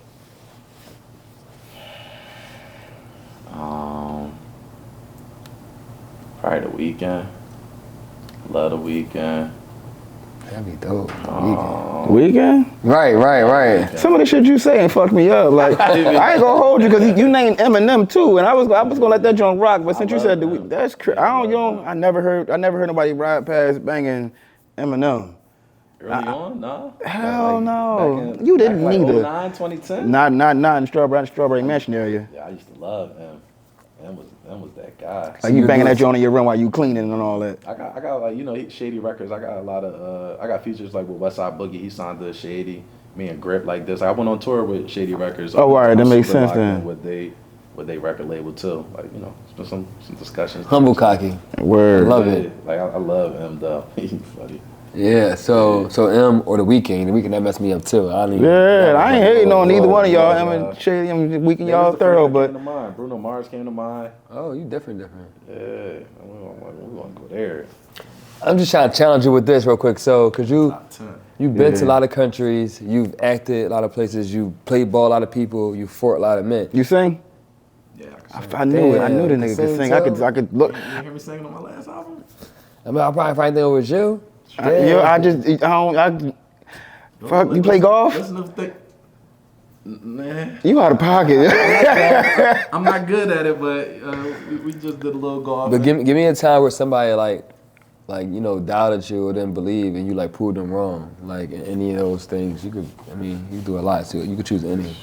Probably The Weeknd. Love The Weeknd. That'd be dope. Weekend? Right. Some of the shit you say ain't fucked me up. Like I ain't gonna hold you because you named Eminem too, and I was gonna let that joint rock. But since you said that's I never heard nobody ride past banging Eminem. Early on, no. Hell no. You didn't like neither. 09, 2010. Not in Strawberry Mansion area. Yeah, I used to love him. Em was that guy. Like you banging that joint in your room while you cleaning and all that. I got like, you know, Shady Records. I got a lot of I got features like with Westside Boogie. He signed to Shady. Me and Grip like this. I went on tour with Shady Records. Oh, all right, that makes sense then. then. With they record label too. Like, you know, it's been some discussions. Humble cocky. Word. Love it. Like I love him though. He's funny. Yeah, so M or the Weeknd. The Weeknd that messed me up too. I don't even. Yeah, I ain't hating on neither one of y'all. Yeah, I'm Shady, I'm Weeknd, Yeah, y'all Mr. thorough, Fred but came to mind. Bruno Mars came to mind. Oh, you different. Yeah, we gonna go there. I'm just trying to challenge you with this real quick. So, cause Top 10. you've been to a Yeah. lot of countries, you've acted a lot of places, you played ball a lot of people, you fought a lot of men. you sing? Yeah, I can sing. I knew it. I knew the Damn, nigga you could sing sing. too? I could look. You didn't hear me singing on my last album? I mean, I'll probably find that it was you. Fuck, you play golf? Listen to the thing. Nah. You out of pocket. I'm not good at it, but we just did a little golf. But give me a time where somebody like you know doubted you or didn't believe and you like proved them wrong. Like any of those things, you do a lot. So you could choose any.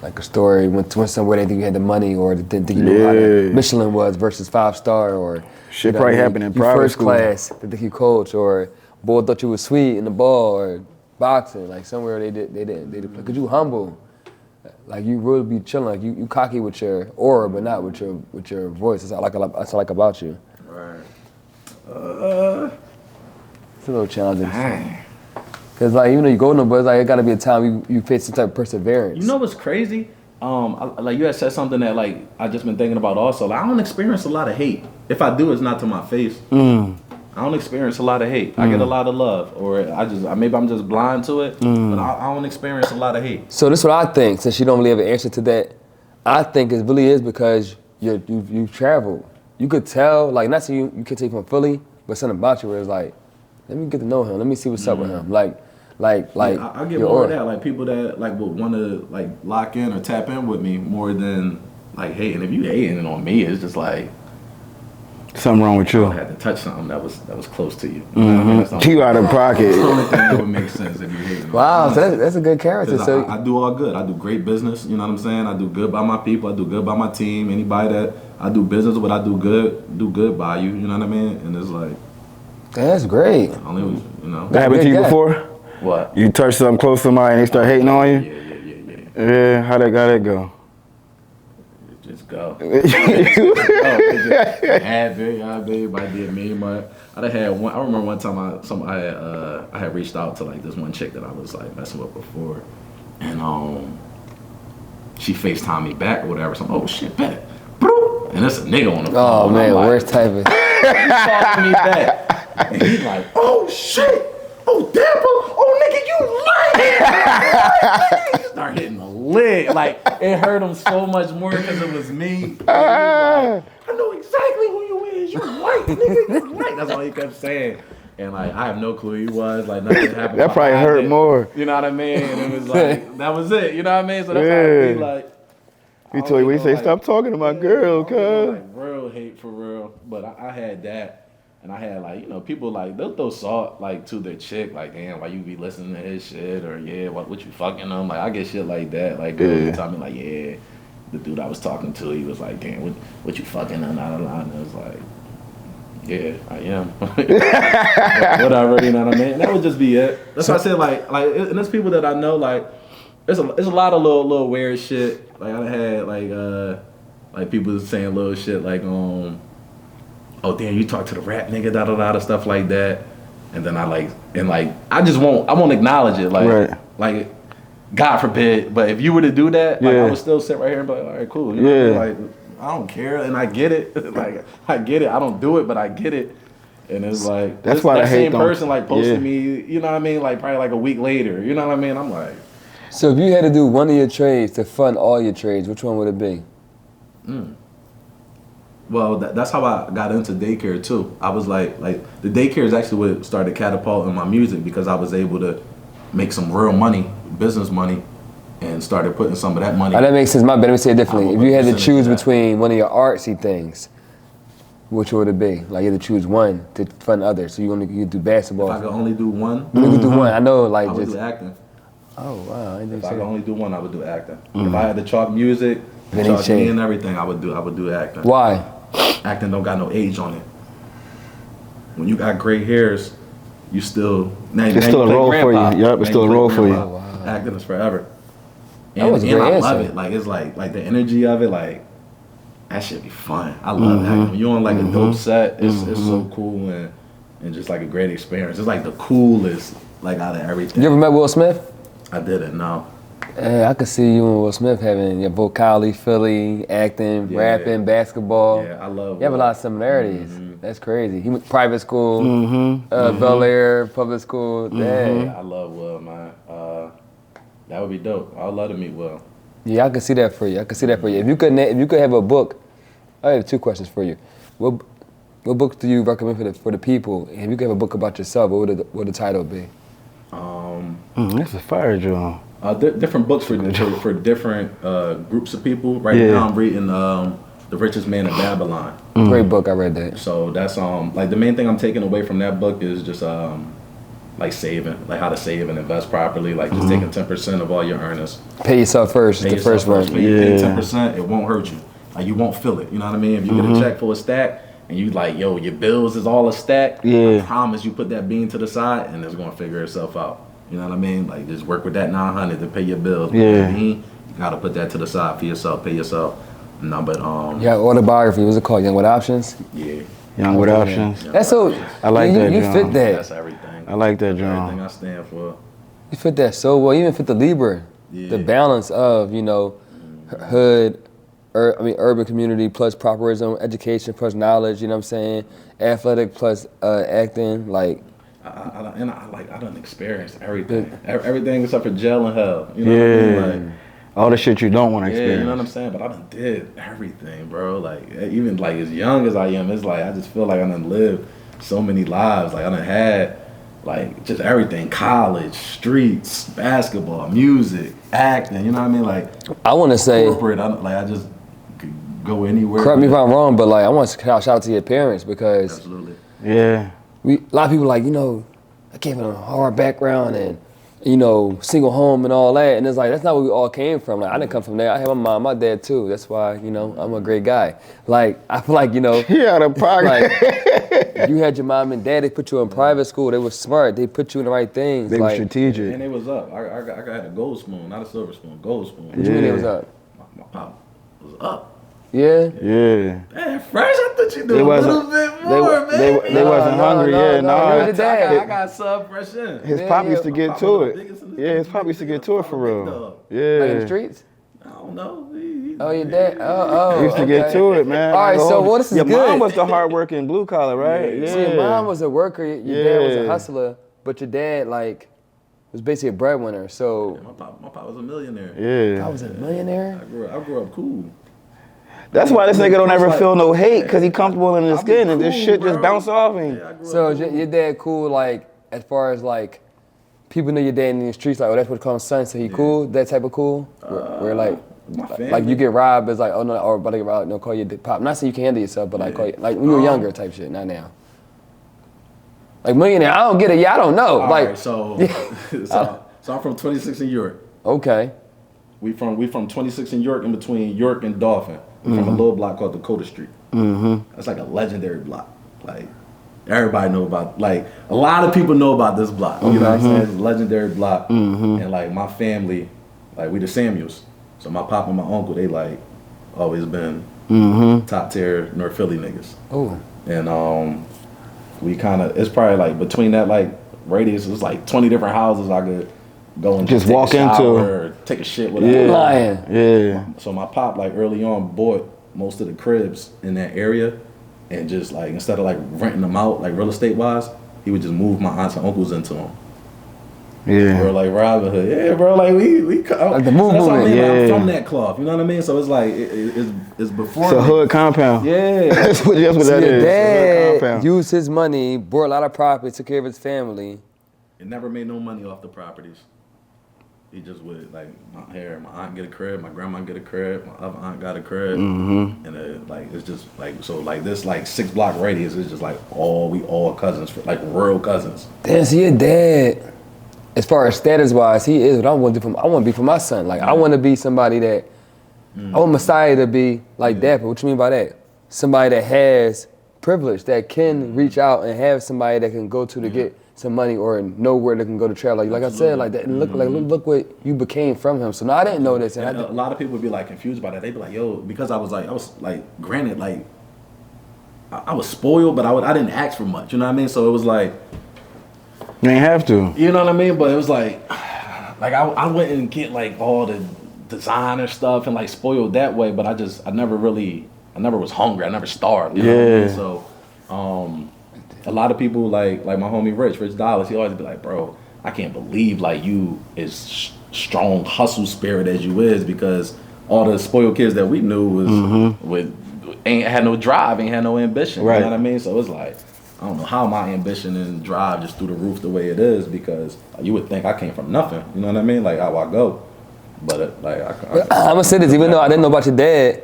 Like a story went somewhere they think you had the money or didn't think you knew how the Michelin was versus 5-star or Shit probably happened in you private first school. class they think you coach or boy thought you was sweet in the ball or boxing like somewhere they didn't cause you humble. Like you really be chilling, like you cocky with your aura, but not with your voice. That's what I like about you. Right. It's a little challenging. Dang. Cause like you go no, but it's like it gotta be a time you face some type of perseverance. You know what's crazy? Like you had said something that like I just been thinking about also. Like I don't experience a lot of hate. If I do, it's not to my face. I don't experience a lot of hate. I get a lot of love, or maybe I'm just blind to it. But I don't experience a lot of hate. So this is what I think. Since you don't really have an answer to that, I think it really is because you've traveled. You could tell, like not saying you could take from Philly, but something about you where it's like, let me get to know him. Let me see what's up with him. Like I get more of that. Like people that like would want to like lock in or tap in with me more than like hating. If you hating on me, it's just like Something wrong with you. I had to touch something that was close to you. You know what I mean? That's the only- You out of pocket. that's the only thing that would make sense if you hating on me. Wow, so that's a good character. 'Cause So I do all good. I do great business. You know what I'm saying? I do good by my people. I do good by my team. Anybody that I do business with, I do good by you. You know what I mean? And it's like that's great. only you know That happened to you Yeah. before? what? You touch something close to somebody and they start hating on you? Yeah. Yeah, how that go? Just go. Everybody did me, but I had one. I remember one time I had reached out to like this one chick that I was like messing with before, and she FaceTimed me back or whatever. So I'm, oh shit, bet. And it's a nigga on the phone. Oh and man, I'm like, worst type of. He's calling me back, and he's like, oh shit, oh Dappa, oh nigga, you lying. He start hitting the lid, like it hurt him so much more because it was me. He was like, I know exactly who you is. You white, nigga, you white. That's all he kept saying. And like I have no clue who he was. Like nothing happened. That probably behind hurt it. more. You know what I mean? And it was like that was it. You know what I mean? So that's how it be like. He told you when he say, stop talking to my girl, cuz. Like real hate for real. But I had that. And I had like, people like, they'll throw salt like to their chick. Like, damn, why you be listening to his shit? Or yeah, what you fucking them? Like I get shit like that. Like girls would tell me like, yeah, the dude I was talking to, he was like, damn, what you fucking them? And I was like, yeah, I am. Whatever, you know what I mean? And that would just be it. That's why I said like, and there's people that I know like, there's a lot of little weird shit. Like I had like people saying little shit like oh damn, you talk to the rap nigga, da da da, stuff like that. And then I just won't acknowledge it. Like God forbid, but if you were to do that, like I would still sit right here and be like, all right, cool. You know, like I don't care, and I get it. Like I get it. I don't do it, but I get it. And it's like that's why that I hate same them. person like posted me. You know what I mean? Like probably like a week later. You know what I mean? I'm like. So if you had to do one of your trades to fund all your trades, which one would it be? Well, that's how I got into daycare too. I was like the daycare is actually what started catapulting my music because I was able to make some real money, business money, and started putting some of that money. Oh, that makes sense. My bad. Let me say it differently. If you had to choose that. between one of your artsy things, which would it be? Like you had to choose one to fund others. So you do basketball. If I could only do one, You could do one. I know, like I would just. do acting. Oh wow! I didn't If I say could that. only do one, I would do acting. If I had to chalk music, Vinny chalk Che. me and everything, I would do acting. Why? Acting don't got no age on it. When you got gray hairs, you still It's still a play role for grandpa. you. Yep, it's Now still a play role for you. grandpa. Wow. Acting is forever. That was a great I love answer. it. Like it's like the energy of it, like that should be fun. I love acting. When you're on like a dope set, it's so cool and and just like a great experience. It's like the coolest, like out of everything. You ever met Will Smith? I didn't know. I could see you and Will Smith having your vocally, Philly, acting, Yeah. rapping, basketball. Yeah, I love. You have a lot of similarities. That's crazy. He went to private school, Bel Air, public school. Yeah, I love Will, man. That would be dope. I'd love to meet Will. Yeah, I can see that for you. If you could have a book, I have 2 questions for you. What books do you recommend for the people? And if you could have a book about yourself, what would the title be? That's a fire drum. Different books for different groups of people. Right now, I'm reading The Richest Man in Babylon. Great book. I read that. So that's like the main thing I'm taking away from that book is just like saving, like how to save and invest properly. Like just taking 10% of all your earnings. Pay yourself first. Pay Is the first one. When you pay 10%, it won't hurt you. Like you won't feel it. You know what I mean? If you get a check for a stack and you like, yo, your bills is all a stack. I promise you put that bean to the side and it's gonna figure itself out. You know what I mean? Like just work with that 900 to pay your bills. You gotta put that to the side for yourself. Pay yourself. No, but Yeah, autobiography. What's it called? Young with Options. Yeah. Young with Options. That's so. I like that. You John. fit that. That's everything. I like that, John. Everything I stand for. You fit that so well. You even fit the Libra. The balance of hood, urban community plus properism, education plus knowledge. You know what I'm saying? Athletic plus acting. Like. I done experienced everything. Everything except for jail and hell. You know what I mean? Like, all the shit you don't want to experience. Yeah, you know what I'm saying? But I done did everything, bro. Like, even like as young as I am, it's like, I just feel like I done lived so many lives. Like, I done had, like, just everything. College, streets, basketball, music, acting, you know what I mean? Like, I want to say. Corporate, I just could go anywhere. Correct me if I'm wrong, but like, I want to shout out to your parents because. Absolutely. Yeah. A lot of people like, I came from a hard background and, single home and all that. And it's like, that's not where we all came from. Like, I didn't come from there. I had my mom, my dad too. That's why, I'm a great guy. Like, I feel like, He out of pocket. Like, you had your mom and dad, they put you in private school. They were smart. They put you in the right things. They were strategic. And it was up. I got a gold spoon, not a silver spoon, gold spoon. What you mean it was up? My pop was up. Yeah? Yeah. Man, fresh, I thought you do a little bit more, man. They wasn't hungry, I got sub fresh in. His pop used to get to it. Yeah, his pop used to get to it for real. Yeah. Like in the streets? I don't know. Oh, your dad? Oh. He used to get to it, man. All right, so this is your good. Your mom was the hard-working blue collar, right? Yeah. So your mom was a worker, your dad was a hustler, but your dad, was basically a breadwinner, so. Yeah, my pop was a millionaire. Yeah. I was a millionaire? I grew up cool. That's why this nigga don't ever feel no hate, because he comfortable in his skin and this shit just bounce off him. Yeah, so your dad cool, as far as people know your dad in the streets, that's what comes son, so he cool, that type of cool? Where my family. You get robbed, it's like, oh no, or about to get robbed, no, call your pop. I'm not saying you can handle yourself, but call you, when you were younger type shit, not now. Like millionaire, I don't get it, I don't know. Alright, so I'm from 26 in York. Okay. We from 26 in York, in between York and Dauphin. From a little block called Dakota Street. That's like a legendary block. Like everybody know about. Like a lot of people know about this block. You know what I'm saying? It's a legendary block. And like my family, we the Samuels. So my pop and my uncle, they always been top tier North Philly niggas. Oh. And we kind of, it's probably between that radius, it's 20 different houses I could go and just take walk a shower into, or take a shit, whatever. Lying. Yeah. So my pop early on bought most of the cribs in that area, and just instead of renting them out real estate wise, he would just move my aunts and uncles into them. Yeah. Bro, Robin Hood. Yeah, bro, we the movement. That's what I mean. Yeah. I'm from that cloth. You know what I mean? So it's it's before. It's a hood compound. Yeah. that's what that so is. Your It's a hood dad compound. used his money, bought a lot of property, took care of his family. It never made no money off the properties. He just would my aunt get a crib, my grandma get a crib, my other aunt got a crib, and it's just so this 6 block radius is just we all cousins, real cousins. Damn, so your dad, as far as status wise, he is what I want to do. I want to be for my son. I want to be somebody that I want Messiah to be like Dappa. What you mean by that? Somebody that has privilege, that can reach out and have somebody that can go to get some money or know where they can go to travel. Like I said, that. And look what you became from him. So now I didn't know this. And a lot of people would be confused by that. They'd be like, yo, because I was granted, I was spoiled, but I didn't ask for much. You know what I mean? So it was like, You ain't have to. you know what I mean? But it was like I wouldn't get like all the designer stuff and like spoiled that way. But I never was hungry. I never starved. You know what I mean? So, a lot of people like my homie Rich Dollars. He always be like, bro, I can't believe like you is strong hustle spirit as you is, because all the spoiled kids that we knew was ain't had no drive, ain't had no ambition. Right. You know what I mean? So it's like, I don't know how my ambition and drive just through the roof the way it is, because you would think I came from nothing. You know what I mean? Like how I go. But I'm gonna say this, even though I didn't know about your dad,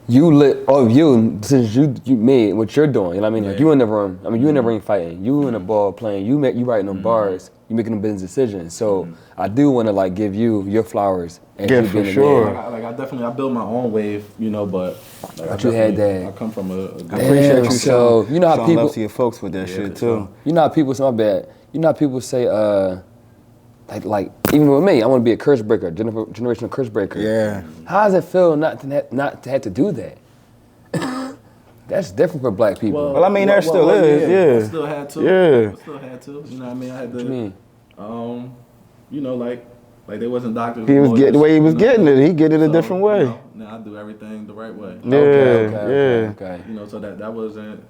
since you made what you're doing, you know what I mean? Like you in the room, you in the ring fighting, you in the ball playing, you writing them bars, you making them business decisions. So I do want to like give you your flowers. And Yeah, you for being a sure. man. I built my own wave, you know, but But you had that. I come from a good I appreciate you. So you know how showing people, love to your folks with that shit too. you know how people say, my bad. You know how people say, like even with me, I want to be a curse breaker, generational curse breaker. Yeah. How does it feel not to have to do that? That's different for black people. Well, I mean, there still is, yeah. I still had to. Yeah. I still had to. You know what I mean? I had to. What you mean? You know, like they wasn't doctors. He was lawyers, the way he was you know? getting it. He get it a So, different way. You know, now I do everything the right way. Okay. You know, so that wasn't.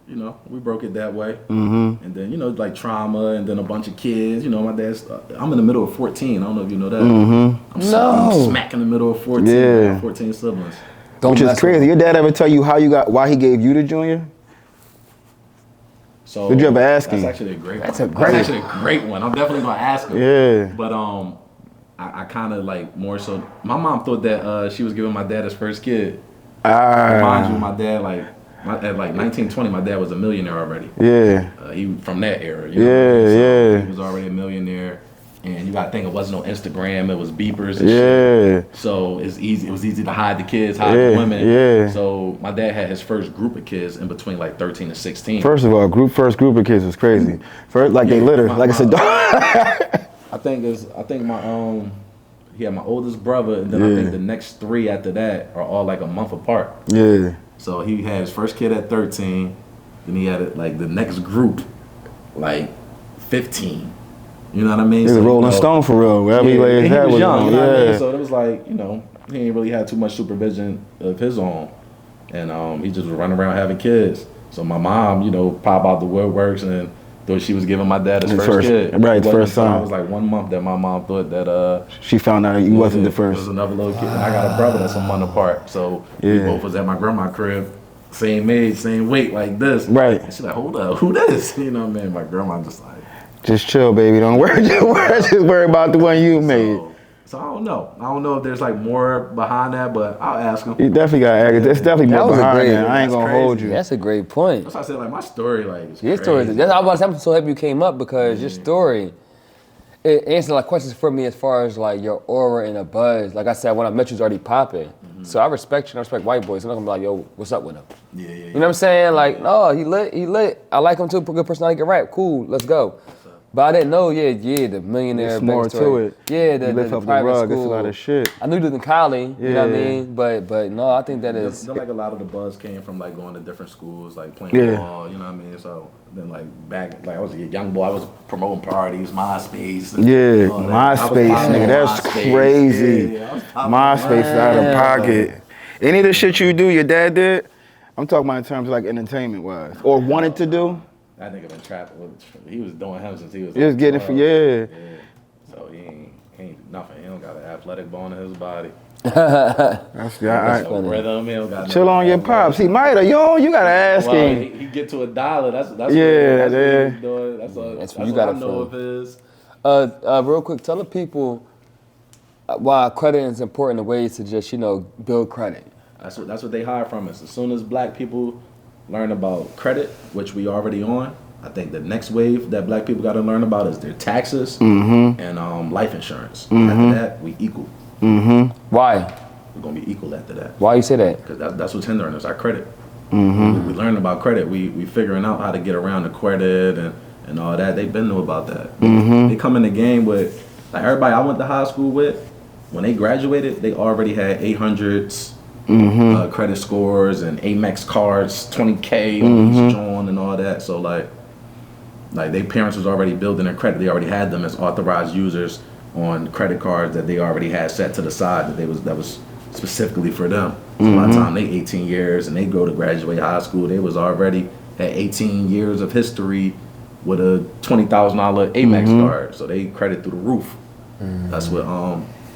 You know, we broke it that way. Mm-hmm. And then, you know, like trauma, and then a bunch of kids. You know, my dad's. I'm in the middle of 14. I don't know if you know that. Mm-hmm. I'm smack in the middle of 14. Yeah. I have 14 siblings. Which is crazy. Your dad ever tell you why he gave you the junior? So Did you ever ask him? That's actually a great That's one. a great- That's actually a great one. I'm definitely gonna ask him. Yeah. But I kind of like more so. My mom thought that she was giving my dad his first kid. Mind you, my dad at 19, 20, my dad was a millionaire already. Yeah. He from that era. You know what I mean? Yeah. He was already a millionaire. And you gotta think, it wasn't no Instagram, it was beepers and Yeah. shit. So it was easy to hide the kids, hide the women. Yeah. So my dad had his first group of kids in between like 13 and 16. First of all, first group of kids was crazy. First, like they litter, like it's a dog. I think he had my oldest brother, and then I think the next three after that are all like a month apart. Yeah. So he had his first kid at 13, then he had like the next group, like 15. You know what I mean? He was a Rolling Stone for real. Wherever he laid his head was young. on. You know what I mean? Yeah. So it was like, you know, he ain't really had too much supervision of his own, and he just was running around having kids. So my mom, you know, pop out the woodworks and thought she was giving my dad his first kid. Right, first son. I was like 1 month that my mom thought that She found out you wasn't the It first. was another little kid, and I got a brother that's a month apart. So we both was at my grandma's crib, same age, same weight, like this. Right. And she's like, hold up, who this? You know what I mean? My grandma just like. Just chill, baby. Don't worry. Just worry about the one you made. So I don't know. I don't know if there's like more behind that, but I'll ask him. You definitely got to ask. There's definitely That more was a behind great- that. I ain't that's gonna crazy. hold you. That's a great point. That's why I said like my story like is Your crazy. story, I'm so happy you came up because your story, it answered like questions for me as far as like your aura and a buzz. Like I said, when I met you, it was already popping. So I respect you and I respect white boys. I'm not gonna be like, yo, what's up with him? Yeah. You know what I'm saying? Like, no, he lit. I like him too, good personality, can rap, cool, let's go. But I didn't know, the millionaire. There's more backstory. to it. Yeah, You lift up the rug, it's a lot of shit. I knew you lived in Cali, you know what I Yeah. mean? But no, I think that is. Then like a lot of the buzz came from like going to different schools, like playing Yeah. ball, you know what I mean? So then like back, like I was a young boy, I was promoting parties, MySpace. Yeah, and all that. I was MySpace, popping nigga, on that's MySpace. crazy. Yeah, I was popping on MySpace is out of Wow. pocket. Any of the shit you do, your dad did? I'm talking about in terms of like entertainment wise. Or wanted to do? That nigga been trapping. He was doing him since he was. He was like getting it for, 12. yeah. So he ain't nothing. He don't got an athletic bone in his body. That's No rhythm. He don't got Chill no on your pops. He might have. You gotta ask Well, him. he get to $1. That's Yeah, what yeah. he's doing. That's all. That's That's what you all I gotta know feel. of his. Real quick, tell the people why credit is important in ways to just, build credit. That's what they hide from us. As soon as black people learn about credit, which we already on, I think the next wave that black people got to learn about is their taxes and life insurance. After that, we equal. Why? We're gonna be equal after that. Why you say that? Because that's what's hindering us, our credit. We learn about credit. We figuring out how to get around the credit and all that. They've been knew about that. They come in the game with, like everybody I went to high school with, when they graduated, they already had 800s, credit scores and Amex cards, 20K on each joint and all that. So like their parents was already building their credit. They already had them as authorized users on credit cards that they already had set to the side that was specifically for them. So by the time they 18 years and they go to graduate high school, they was already had 18 years of history with a $20,000 Amex card. So they credit through the roof. That's what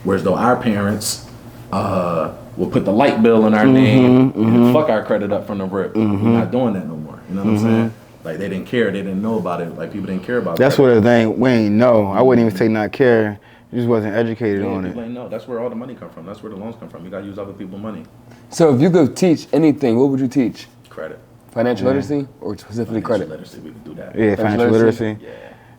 whereas though our parents will put the light bill in our name and fuck our credit up from the rip. We're not doing that no more. You know what I'm saying? Like they didn't care, they didn't know about it. Like people didn't care about That's credit. what the thing, we ain't know. I wouldn't even say not care. You just wasn't educated on it. People ain't know. That's where all the money come from. That's where the loans come from. You gotta use other people's money. So if you could teach anything, what would you teach? Credit. Financial literacy or specifically credit? Literacy, we could do that. Yeah, financial literacy.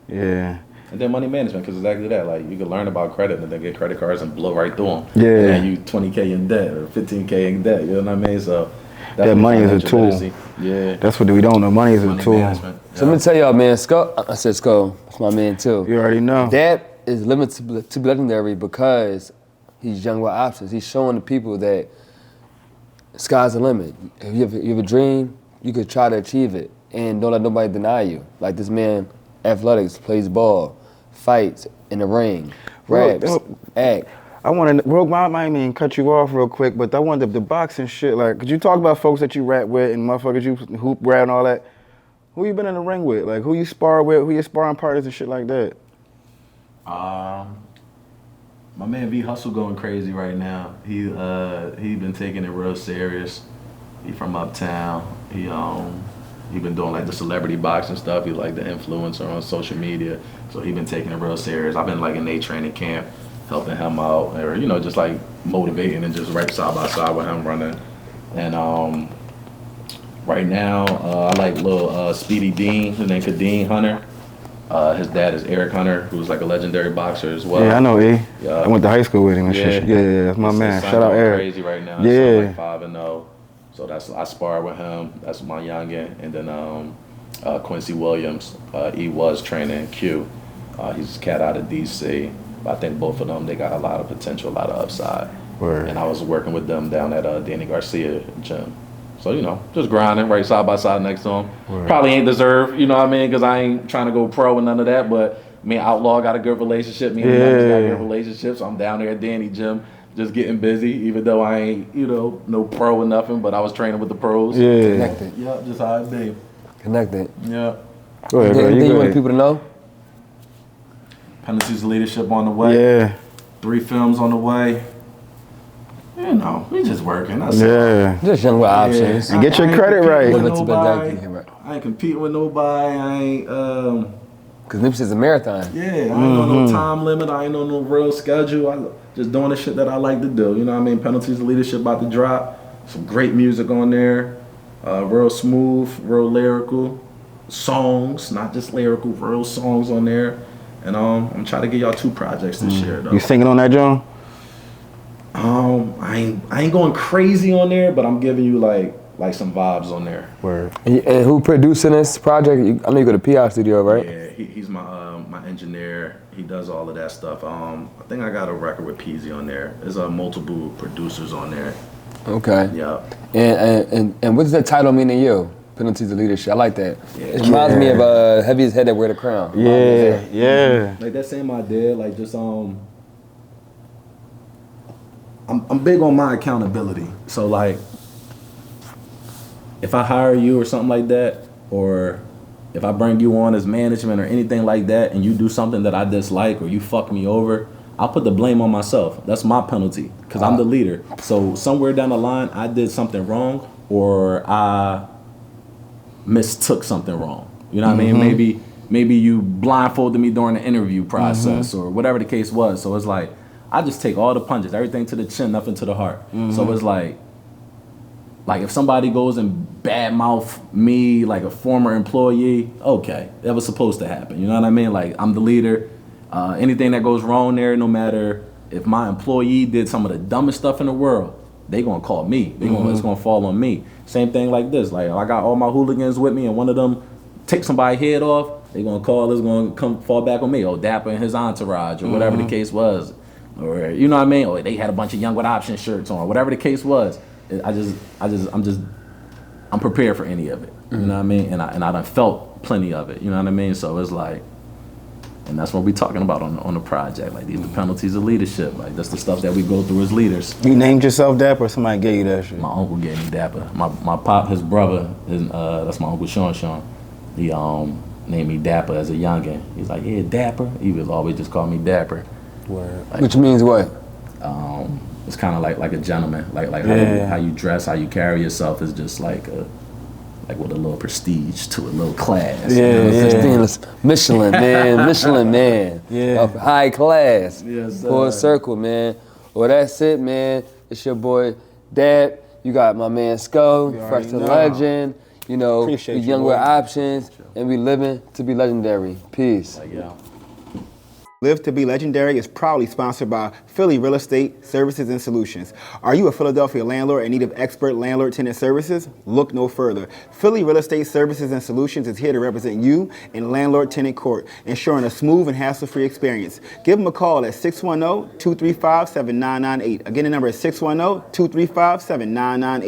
Yeah. And then money management, because exactly that. Like you can learn about credit and then get credit cards and blow right through them. Yeah. And then you 20K in debt or 15K in debt. You know what I mean? So That money is a tool. literacy. Yeah. That's what we don't know. Money is a Money tool. management. So let me tell y'all, man, Skull, I said Skull, that's my man too. You already know. That is limited to be legendary because he's young with options. He's showing the people that sky's the limit. If you have a dream, you could try to achieve it and don't let nobody deny you. Like this man, athletics, plays ball, fights in the ring, raps, act. I want to, Rogue, I might even cut you off real quick, but I wanted the boxing shit. Like, could you talk about folks that you rap with and motherfuckers you hoop rap and all that? Who you been in the ring with? Like, who you spar with? Who your sparring partners and shit like that? My man V Hustle going crazy right now. He been taking it real serious. He from uptown. He been doing like the celebrity boxing stuff. He like the influencer on social media. So he been taking it real serious. I've been like in a training camp, helping him out, or just like motivating and just right side by side with him running. And right now I like little Speedy Dean, his name Kadeem Hunter. His dad is Eric Hunter, who's like a legendary boxer as well. Yeah, I know E. Yeah. I went to high school with him and shit. Yeah, that's my man. Shout out Eric. Crazy right now. Yeah. Like 5-0. So I spar with him. That's my youngin. And then Quincy Williams, he was training Q. He's a cat out of DC. But I think both of them, they got a lot of potential, a lot of upside. Word. And I was working with them down at Danny Garcia gym. So, just grinding right side by side next to him. Word. Probably ain't deserved, you know what I mean? Because I ain't trying to go pro and none of that. But me and Outlaw got a good relationship. Me and Young's got a good relationship. So I'm down there at Danny gym just getting busy, even though I ain't, no pro or nothing. But I was training with the pros. Yeah. Connected. Yep, just how it be. Connected. Yeah. Go ahead, bro. Anything you want ahead. people to know? Penalties of leadership on the way. Yeah. 3 films on the way. We just working. That's Yeah. Just young with options. And get your credit right. I ain't competing with nobody. I ain't Because Nipsey's a marathon. I ain't on no time limit. I ain't on no real schedule. I just doing the shit that I like to do. You know what I mean? Penalties of leadership about to drop. Some great music on there. Real smooth, real lyrical songs, not just lyrical, real songs on there. And I'm trying to get y'all 2 projects this year though. You singing on that, John? I ain't going crazy on there, but I'm giving you like some vibes on there. Word. And who producing this project? I know you go to PI Studio, right? Yeah, he's my engineer. He does all of that stuff. I think I got a record with Peasy on there. There's multiple producers on there. Okay. Yeah. And what does that title mean to you? Penalties of leadership. I like that. It reminds me of Heaviest Head That Wear the Crown. Yeah. Like that same idea, like just I'm big on my accountability. So like if I hire you or something like that, or if I bring you on as management or anything like that and you do something that I dislike or you fuck me over, I'll put the blame on myself. That's my penalty because I'm the leader. So somewhere down the line I did something wrong or I mistook something wrong. You know what I mean? Maybe you blindfolded me during the interview process or whatever the case was. So it's like I just take all the punches, everything to the chin, nothing to the heart. So it's like if somebody goes and badmouth me, like a former employee, okay, that was supposed to happen. You know what I mean? Like I'm the leader. Anything that goes wrong there, no matter if my employee did some of the dumbest stuff in the world, they gonna call me. It's gonna fall on me. Same thing like this. Like I got all my hooligans with me, and one of them take somebody's head off, they gonna call. It's gonna come fall back on me. Or Dappa and his entourage, or whatever the case was. Or you know what I mean? Or they had a bunch of Young with Options shirts on, whatever the case was. I'm prepared for any of it. You know what I mean? And I done felt plenty of it. You know what I mean? So it's like, and that's what we talking about on the project. Like, these the penalties of leadership. Like, that's the stuff that we go through as leaders. You named yourself Dappa, or somebody gave you that shit? My uncle gave me Dappa. My pop, his brother, that's my uncle Sean. He named me Dappa as a youngin. He's like, yeah, Dapper. He was always just call me Dapper. Like, which means what? It's kind of like a gentleman. Like how you dress, how you carry yourself is just like with a little prestige to a little class. Michelin man. Yeah. Of high class. Yes, sir. Full circle, man. Well, that's it, man. It's your boy, Dap. You got my man, Sko, Fresh to Legend. You know, Appreciate we you, young boy. with options, and we living to be legendary. Peace. Like, yeah. Live to be Legendary is proudly sponsored by Philly Real Estate Services and Solutions. Are you a Philadelphia landlord in need of expert landlord-tenant services? Look no further. Philly Real Estate Services and Solutions is here to represent you in landlord-tenant court, ensuring a smooth and hassle-free experience. Give them a call at 610-235-7998. Again, the number is 610-235-7998.